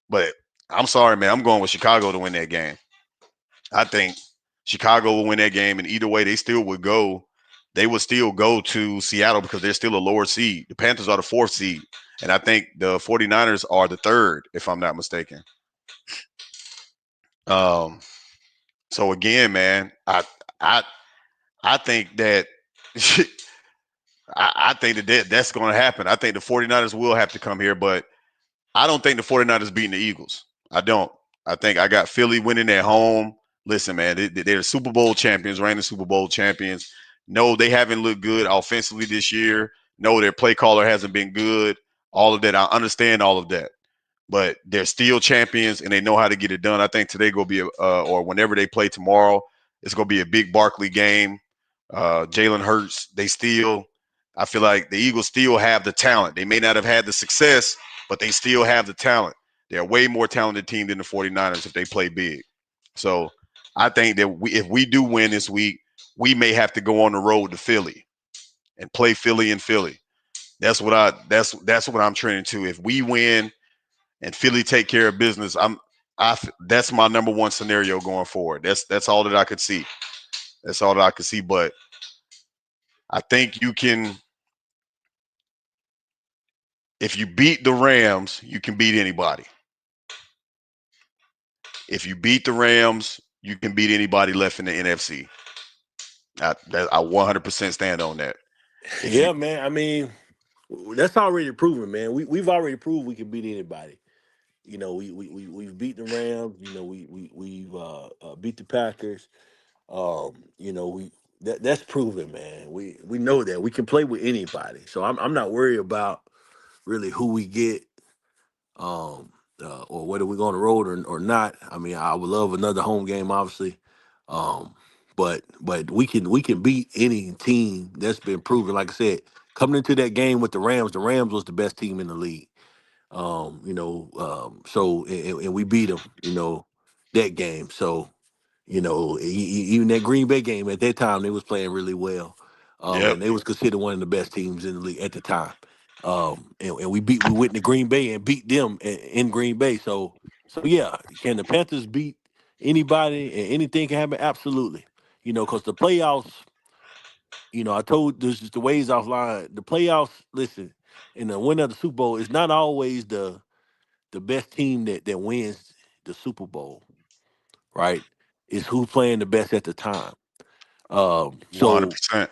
A: But I'm sorry, man. I'm going with Chicago to win that game. I think Chicago will win that game, and either way, they still would go. They would still go to Seattle because they're still a lower seed. The Panthers are the fourth seed, and I think the 49ers are the third, if I'm not mistaken. Um, so again, man, I I think that I think that's going to happen. I think the 49ers will have to come here, but I don't think the 49ers beating the Eagles. I don't. I think I got Philly winning at home. Listen, man, they're Super Bowl champions, reigning Super Bowl champions. No, they haven't looked good offensively this year. No, their play caller hasn't been good. All of that. I understand all of that. But they're still champions and they know how to get it done. I think today going to be, or whenever they play tomorrow, it's going to be a big Barkley game. Jalen Hurts, I feel like the Eagles still have the talent. They may not have had the success, but they still have the talent. They're a way more talented team than the 49ers if they play big. So I think that if we do win this week, we may have to go on the road to Philly and play Philly in Philly. That's what I'm trending to. If we win and Philly take care of business, that's my number one scenario going forward. That's all that I could see. That's all that I could see. But I think you can If you beat the Rams, you can beat anybody. If you beat the Rams, you can beat anybody left in the NFC. I 100% stand on that. If you
C: Yeah, man. I mean, that's already proven, man. We've already proved we can beat anybody. We've beaten the Rams. We've beat the Packers. That's proven, man. We know that we can play with anybody. So I'm not worried about really who we get, um, or whether we're going to road or not. I mean, I would love another home game, obviously, um, but we can beat any team that's been proven. Like I said, coming into that game with the Rams was the best team in the league. So and we beat them. That game. So even that Green Bay game at that time, they was playing really well,
A: Yep.
C: and they was considered one of the best teams in the league at the time. And we went to Green Bay and beat them in Green Bay. So yeah, can the Panthers beat anybody and anything can happen? Absolutely. Because the playoffs. I told this is the ways offline. The playoffs. Listen, in the winner of the Super Bowl is not always the best team that wins the Super Bowl, right? Is who's playing the best at the time. Um, so
A: 100%.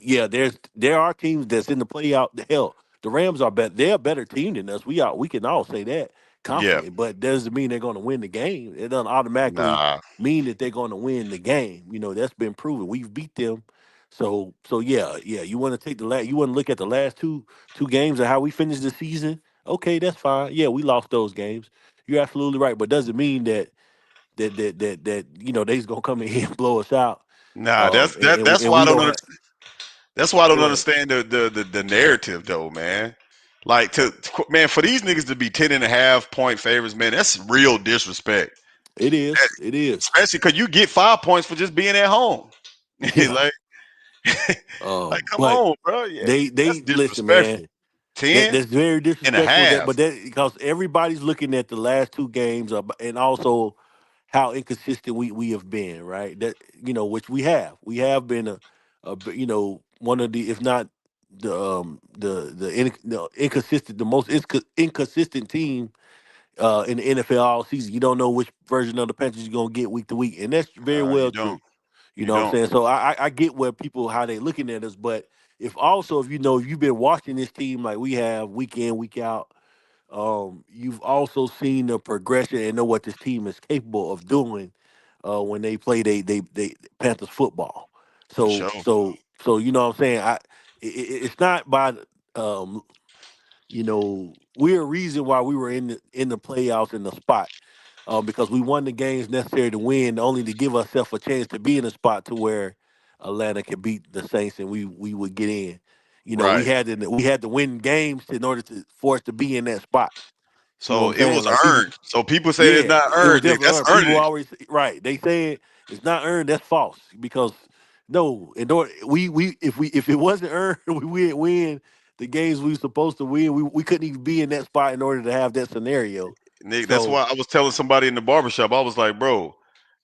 C: yeah, there are teams that's in the playoff. The hell, the Rams are better. They're a better team than us. We can all say that
A: Yeah.
C: confidently, but doesn't mean they're going to win the game. It doesn't automatically
A: Nah.
C: mean that they're going to win the game. That's been proven. We've beat them. So yeah. You want to take you want to look at the last two games and how we finished the season. Okay, that's fine. Yeah, we lost those games. You're absolutely right, but doesn't mean that they's gonna come in here and blow us out.
A: Nah, that's
C: And
A: why I
C: we
A: don't
C: don't have.
A: understand. That's why I don't
C: Go ahead.
A: understand the narrative though, man. Like man, for these niggas to be 10.5 point favorites, man, that's real disrespect.
C: It is. It is.
A: Especially because you get 5 points for just being at home.
C: Yeah.
A: like, like, come
C: But
A: on, bro. Yeah,
C: they
A: that's
C: listen,
A: disrespectful.
C: man. That
A: 10
C: that's very
A: and a
C: disrespectful. That
A: half.
C: but that because everybody's looking at the last two games and also how inconsistent we have been, right? That which we have. We have been one of the if not the inconsistent the most inconsistent team in the NFL all season. You don't know which version of the Panthers you're gonna get week to week, and that's very
A: You
C: well
A: don't.
C: true. You
A: You
C: know what I'm
A: don't.
C: saying? So I get where people how they looking at us, but if you've been watching this team like we have week in week out, you've also seen the progression and know what this team is capable of doing when they play they Panthers football.
A: For
C: So
A: sure.
C: so so you know what I'm saying? It's not by um, we're a reason why we were in the playoffs in the spot. Because we won the games necessary to win, only to give ourselves a chance to be in a spot to where Atlanta could beat the Saints and we would get in. We
A: Right.
C: had to win games in order for us to be in that spot. See what
A: So
C: I'm
A: it
C: saying?
A: was
C: Like people,
A: earned. So people say it's
C: yeah,
A: not
C: it was
A: earned. Nigga.
C: definitely
A: That's
C: earned.
A: earning
C: People
A: it.
C: always right. They say it's not earned. That's false because no, in order if it wasn't earned, we wouldn't win the games we were supposed to win. We couldn't even be in that spot in order to have that scenario.
A: Nigga, that's
C: So
A: why I was telling somebody in the barbershop. I was like, bro,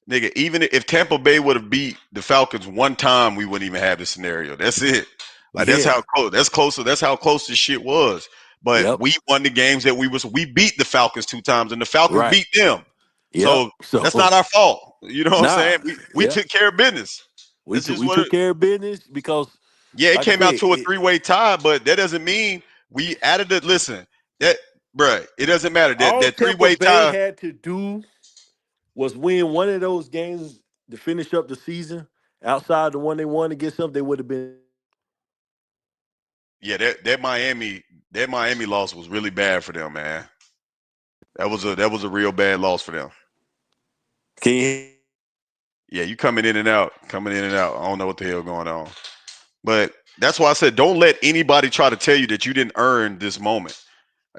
A: nigga, even if Tampa Bay would have beat the Falcons one time, we wouldn't even have this scenario. That's it. Like that's
C: yeah,
A: how close. That's closer. That's how close this shit was. But
C: yep,
A: we won the games that we beat the Falcons 2 times, and the Falcons
C: right,
A: beat them.
C: yep.
A: So that's
C: So
A: not our fault. You know what I'm
C: nah,
A: saying? We
C: yeah,
A: took care of business.
C: we
A: That's
C: took
A: just
C: we
A: what
C: took
A: it.
C: care of business because,
A: Yeah, it
C: like I
A: came out
C: said,
A: to a three-way tie, but that doesn't mean we added it. Listen, that bruh, it doesn't matter that
C: all
A: that
C: Tampa
A: three-way
C: Bay
A: tie.
C: had to do was win one of those games to finish up the season. Outside the one they won against them, they would have been.
A: Yeah, that Miami loss was really bad for them, man. That was a real bad loss for them.
C: Can you?
A: Yeah, you coming in and out, coming in and out. I don't know what the hell going on. But that's why I said don't let anybody try to tell you that you didn't earn this moment.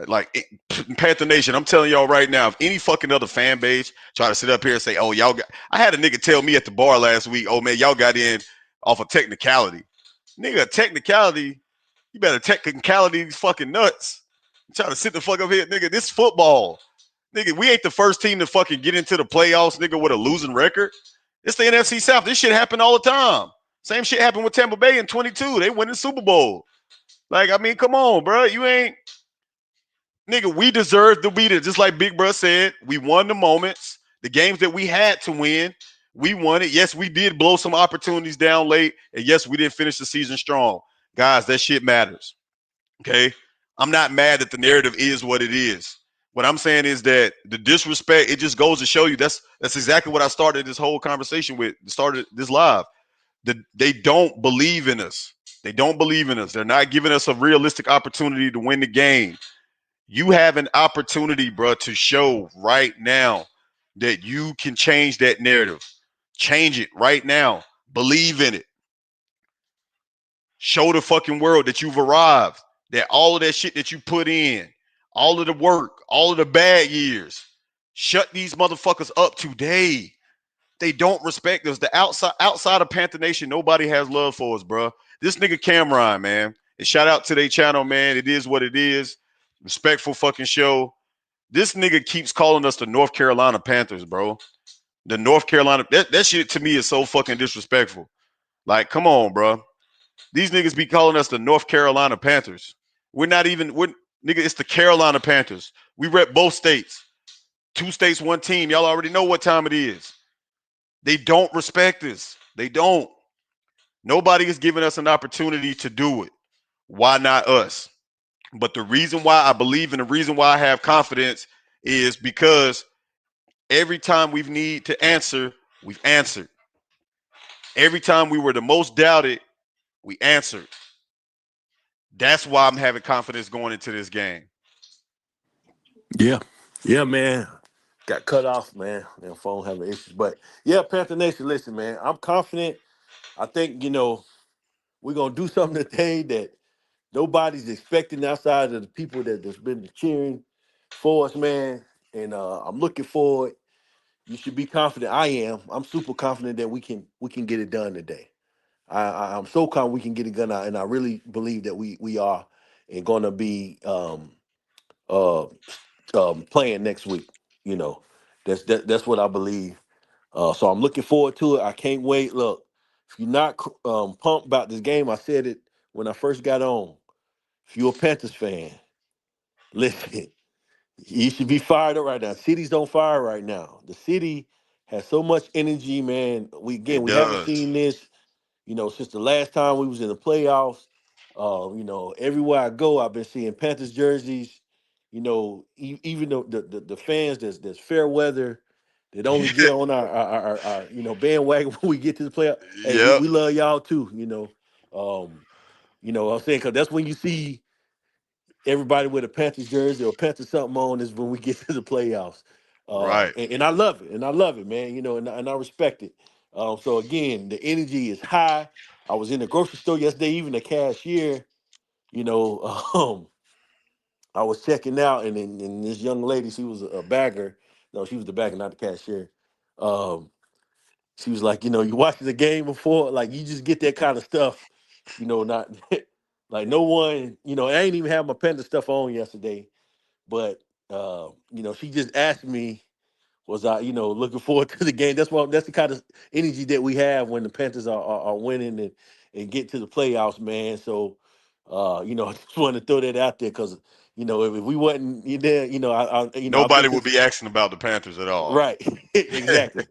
A: Like Panther Nation, I'm telling y'all right now, if any fucking other fan base try to sit up here and say, "Oh, y'all got," I had a nigga tell me at the bar last week, "Oh man, y'all got in off a technicality." Nigga, technicality. You better technicality these fucking nuts. You trying to sit the fuck up here, nigga. This football. Nigga, we ain't the first team to fucking get into the playoffs, nigga, with a losing record. It's the NFC South. This shit happen all the time. Same shit happened with Tampa Bay in 22. They win the Super Bowl. Like, I mean, come on, bro. You ain't nigga. We deserve to beat it. Just like Big Bro said, we won the moments, the games that we had to win. We won it. Yes, we did blow some opportunities down late, and yes, we didn't finish the season strong. Guys, that shit matters. Okay, I'm not mad that the narrative is what it is. What I'm saying is that the disrespect, it just goes to show you that's exactly what I started this whole conversation with, started this live. They don't believe in us. They don't believe in us. They're not giving us a realistic opportunity to win the game. You have an opportunity, bro, to show right now that you can change that narrative. Change it right now. Believe in it. Show the fucking world that you've arrived. That all of that shit that you put in, all of the work, all of the bad years, shut these motherfuckers up today. They don't respect us. The outside of Panther Nation, nobody has love for us, bro. This nigga Cameron, man. And shout out to their channel, man. It is what it is. Respectful fucking show. This nigga keeps calling us the North Carolina Panthers, bro. The North Carolina that shit to me is so fucking disrespectful. Like, come on, bro. These niggas be calling us the North Carolina Panthers. We're nigga, it's the Carolina Panthers. We rep both states. Two states, one team. Y'all already know what time it is. They don't respect us. They don't. Nobody is giving us an opportunity to do it. Why not us? But the reason why I believe and the reason why I have confidence is because every time we've need to answer, we've answered. Every time we were the most doubted, we answered. That's why I'm having confidence going into this game.
C: Yeah. Yeah, man. Got cut off, man. Their phone having issues. But yeah, Panther Nation, listen, man. I'm confident. I think, we're gonna do something today that nobody's expecting outside of the people that's been cheering for us, man. And I'm looking forward. You should be confident. I am. I'm super confident that we can get it done today. I'm so confident we can get it done, and I really believe that we are and gonna be uh playing next week. You know, that's what I believe. So I'm looking forward to it. I can't wait. Look, if you're not pumped about this game, I said it when I first got on. If you're a Panthers fan, listen, you should be fired up right now. City's on fire right now. The city has so much energy, man.
A: It
C: We haven't seen
A: does.
C: this, since the last time we was in the playoffs. Everywhere I go, I've been seeing Panthers jerseys. Even though the fans that's fair weather that only get on our bandwagon when we get to the playoff. Hey, we,
A: Yep.
C: we love y'all too. What I'm saying, because that's when you see everybody with a Panthers jersey or Panthers something on is when we get to the playoffs.
A: Right.
C: And I love it, and I love it, man. And I respect it. So again, the energy is high. I was in the grocery store yesterday, even the cashier. You know, um, I was checking out, and this young lady, she was a bagger. No, she was the bagger, not the cashier. Um, she was like, you watching the game before, like you just get that kind of stuff. Not like no one. I ain't even have my Panda stuff on yesterday, but she just asked me, was I, looking forward to the game? That's the kind of energy that we have when the Panthers are winning and get to the playoffs, man. So, I just wanted to throw that out there because, if we wasn't there, I've been
A: Nobody
C: to
A: would be asking about the Panthers at all.
C: right, exactly.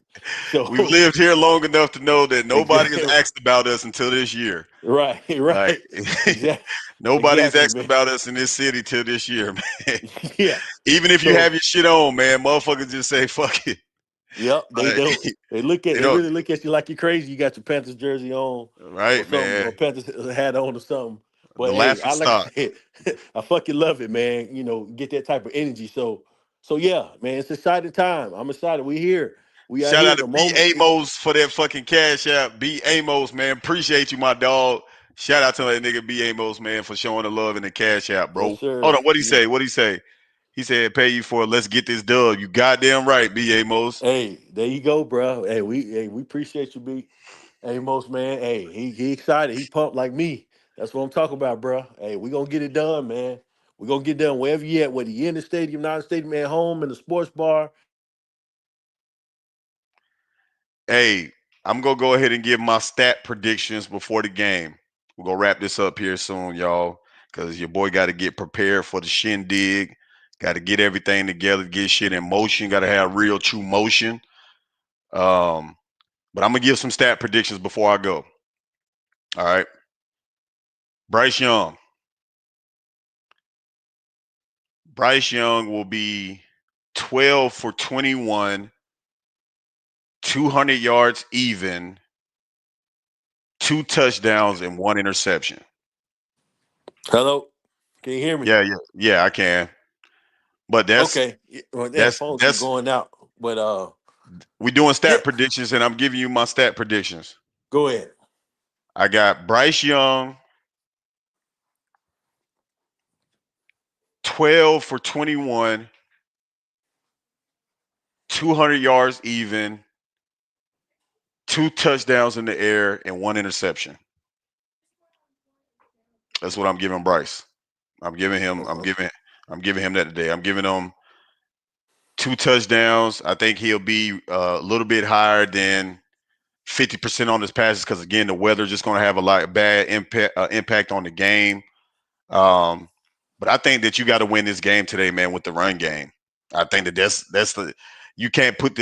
A: We've
C: So,
A: lived here long enough to know that nobody has
C: exactly,
A: asked about us until this year.
C: right,
A: Like
C: right, exactly,
A: nobody's
C: exactly,
A: asked
C: man.
A: about us in this city till this year, man.
C: Yeah.
A: Even if you
C: So,
A: have your shit on, man, motherfuckers just say fuck it.
C: yep, they
A: Like,
C: don't.
A: they
C: They
A: don't.
C: really look at you like you're crazy. You got your Panthers jersey on, or
A: Right,
C: something,
A: man.
C: or Panthers hat on, or something.
A: The
C: But hey,
A: laughing
C: I like I
A: stock.
C: said, I fucking love it, man. Get that type of energy. So yeah, man, it's exciting time. I'm excited. We here. We out
A: Shout
C: here.
A: out to
C: The
A: B
C: moment.
A: Amos for that fucking cash app. B Amos, man. Appreciate you, my dog. Shout out to that nigga B Amos, man, for showing the love in the cash app,
C: Yes,
A: bro. Hold
C: sir.
A: on, what he say? What he say? He said, "Pay you for it. Let's get this dub." You goddamn right, B Amos.
C: Hey, there you go, bro. Hey, we appreciate you, B. Amos, man. Hey, he excited. He pumped like me. That's what I'm talking about, bro. Hey, we gonna get it done, man. We gonna get done wherever you at, whether you in the stadium, not in the stadium, at home, in the sports bar.
A: Hey, I'm gonna go ahead and give my stat predictions before the game. We're gonna wrap this up here soon, y'all. because your boy got to get prepared for the shindig. Got to get everything together, get shit in motion. Got to have real, true motion. Um, but I'm gonna give some stat predictions before I go. All right, Bryce Young. Bryce Young will be 12 for 21, 200 yards even, two touchdowns and one interception.
C: Hello, can you hear me?
A: Yeah, I can. But
C: Okay. Yeah, well, that phone keep
A: that's
C: going out, but
A: we doing
C: yeah,
A: stat predictions, and I'm giving you my stat predictions.
C: go ahead.
A: I got Bryce Young, 12 for 21, 200 yards even, two touchdowns in the air, and one interception. That's what I'm giving Bryce. I'm giving him. I'm
C: Uh-huh.
A: giving. I'm giving him that today. I'm giving him two touchdowns. I think he'll be a little bit higher than 50% on his passes because again, the weather's just going to have a lot of bad impact on the game. Um, but I think that you got to win this game today, man, with the run game. I think that that's the you can't put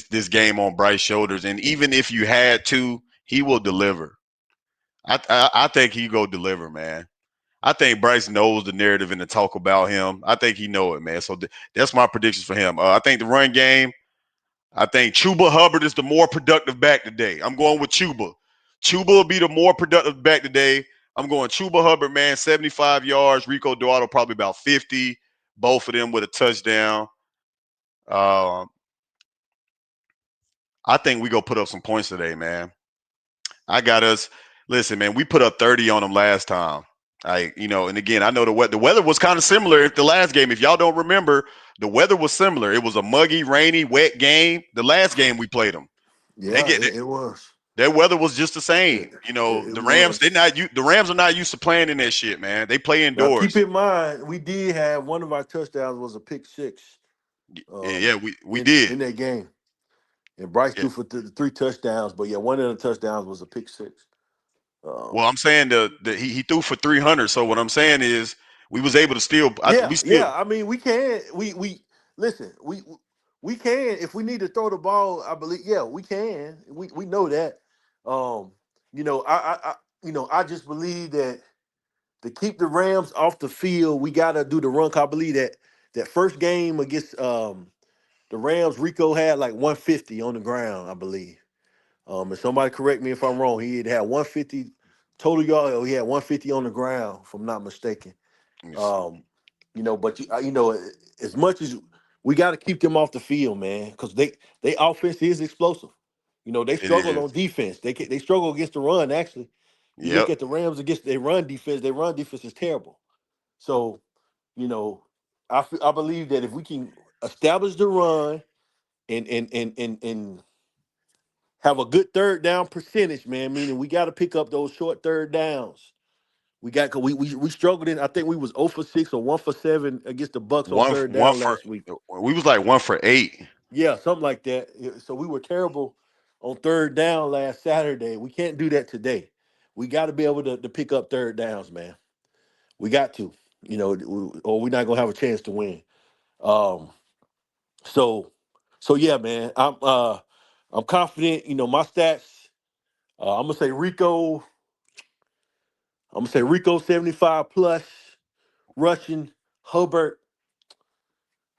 A: this game on Bryce's shoulders, and even if you had to, he will deliver. I think he go deliver, man. I think Bryce knows the narrative and the talk about him. I think he know it, man. So that's my predictions for him. I think the run game. I think Chuba Hubbard is the more productive back today. I'm going with Chuba. Chuba will be the more productive back today. I'm going Chuba Hubbard, man, 75 yards. Rico Duato probably about 50. Both of them with a touchdown. Um, I think we go put up some points today, man. I got us. Listen, man, we put up 30 on them last time. And again, I know the weather was kind of similar at the last game. If y'all don't remember, the weather was similar. It was a muggy, rainy, wet game. The last game we played them. They
C: Yeah,
A: get
C: it was.
A: their weather was just the
C: It,
A: same.
C: it
A: The Rams,
C: was.
A: the Rams are not used to playing in that shit, man. They play
C: Now keep
A: indoors.
C: in mind, we did have one of our touchdowns was a pick six,
A: Yeah, we
C: in
A: did.
C: that game, and Bryce
A: Yeah.
C: threw for three touchdowns. But yeah, one of the touchdowns was a pick six.
A: Well,
C: Um,
A: I'm saying he threw for 300. So what I'm saying is we was able to still
C: yeah,
A: we still
C: yeah. I mean, we can. We listen. We can if we need to throw the ball. I believe. Yeah, we can. We know that. Um, I just believe that to keep the Rams off the field, we gotta do the run. 'Cause I believe that first game against the Rams, Rico had like 150 on the ground, I believe. And somebody correct me if I'm wrong. He had 150 total yard. Or he had 150 on the ground, if I'm not mistaken.
A: let me see.
C: Um, but as much as we got to keep them off the field, man, because they offense is explosive. They
A: It
C: struggle
A: is.
C: on defense. They struggle against the run. Actually, you look
A: Yep.
C: at the Rams against their run defense. Their run defense is terrible. So, you know, I believe that if we can establish the run and have a good third down percentage, man, meaning we got to pick up those short third downs. We got 'cause we struggled in. I think we was 0 for 6 or 1 for 7 against the Bucks on third
A: One
C: down
A: for
C: last week.
A: we was like 1 for 8.
C: Yeah, something like that. Yeah, so we were terrible on third down last Saturday. We can't do that today. We got to be able to pick up third downs, man. We got to, or we're not gonna have a chance to win. Um, so so yeah, man. I'm confident. My stats. I'm gonna say Rico. I'm gonna say Rico 75 plus rushing. Hubbard.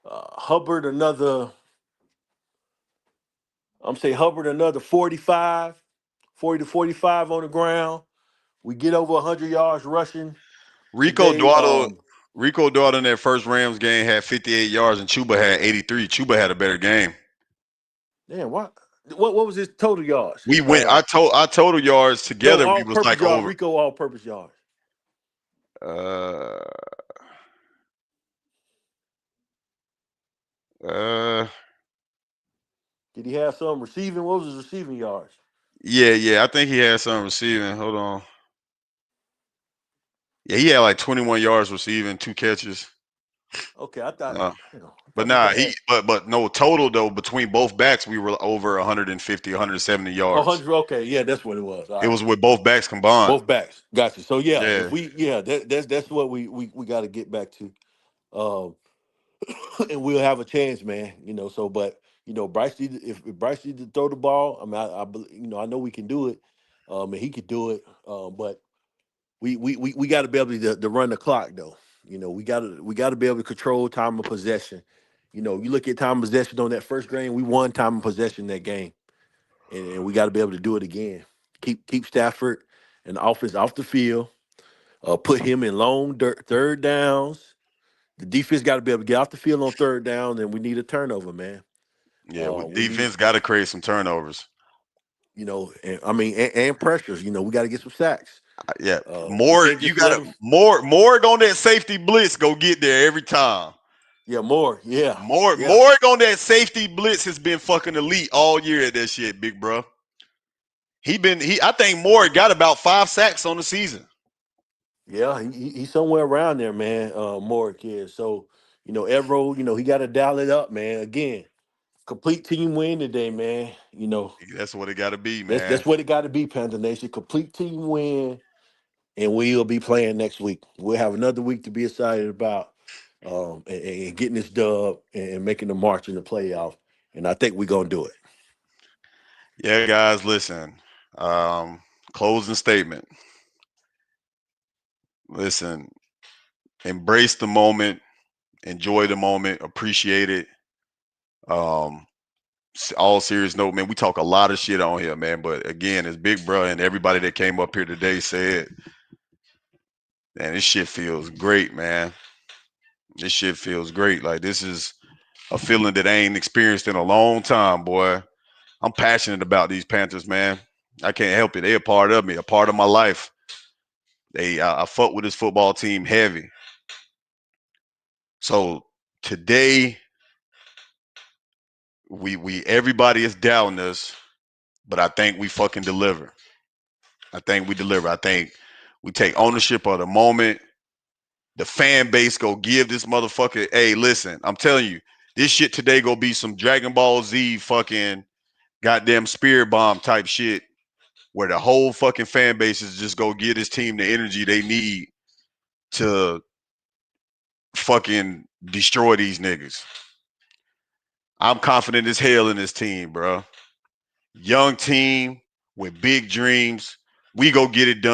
C: Hubbard another. I'm saying Hubbard another 45, 40 to 45 on the ground. We get over 100 yards rushing
A: Rico
C: today.
A: Duato Rico Duato in that first Rams game had 58 yards and Chuba had 83. Chuba had a better game.
C: Damn, what was his total yards?
A: We went. I total yards
C: No,
A: together. We was
C: all-purpose
A: like
C: yards.
A: over.
C: Rico all-purpose yards.
A: Uh, uh,
C: Did he have some receiving? What was his receiving yards?
A: yeah. I think he had some receiving. Hold on. Yeah, he had like 21 yards receiving, two catches.
C: Okay, I thought
A: Uh,
C: I
A: but
C: thought we
A: nah,
C: could add
A: but no total though between both backs we were over 150, 170 yards.
C: 100. Okay, yeah, that's what it was. All
A: It
C: right,
A: was with both backs combined.
C: both backs. Got you. So yeah, if
A: Yeah,
C: we that's what we got to get back to. Um, and we'll have a chance, man. So but Bryce if Bryce needs to throw the ball, I mean, I know we can do it, and he could do it. But we got to be able to run the clock though. We got to be able to control time of possession. You look at time of possession on that first game, we won time of possession that game, and we got to be able to do it again. Keep Stafford and the offense off the field. Put him in long third downs. The defense got to be able to get off the field on third down, and we need a turnover, man.
A: yeah.
C: We need,
A: Defense got to create some turnovers.
C: and, I mean, and pressures. We got to get some sacks.
A: Yeah,
C: We
A: more
C: can't
A: you
C: just
A: got
C: let
A: to
C: them.
A: more on that safety blitz. Go get there every time.
C: Yeah, more. Yeah, yeah,
A: More on that safety blitz has been fucking elite all year at that shit, big bro. I think Moore got about 5 sacks on the season.
C: yeah. He's somewhere around there, man. More kids. So Evro, he got to dial it up, man. Again, complete team win today, man.
A: That's what it got to be,
C: That's
A: man.
C: that's what it got to be, Panther Nation. Complete team win, and we'll be playing next week. We'll have another week to be excited about, and getting this dub and making the march in the playoff. And I think we're gonna do it.
A: Yeah, guys, listen. Um, Closing statement. Listen, embrace the moment, enjoy the moment, appreciate it. Um, all serious note, man, we talk a lot of shit on here, man. But again, as Big Bro and everybody that came up here today said, man, this shit feels great, man. This shit feels great. Like this is a feeling that I ain't experienced in a long time, boy. I'm passionate about these Panthers, man. I can't help it. They a part of me, a part of my life. I fuck with this football team heavy. So today, we everybody is doubting us, but I think we fucking deliver. I think we deliver. I think we take ownership of the moment. The fan base go give this motherfucker. Hey, listen, I'm telling you, this shit today go be some Dragon Ball Z fucking goddamn spirit bomb type shit, where the whole fucking fan base is just go give this team the energy they need to fucking destroy these niggas. I'm confident as hell in this team, bro. Young team with big dreams. We go get it done.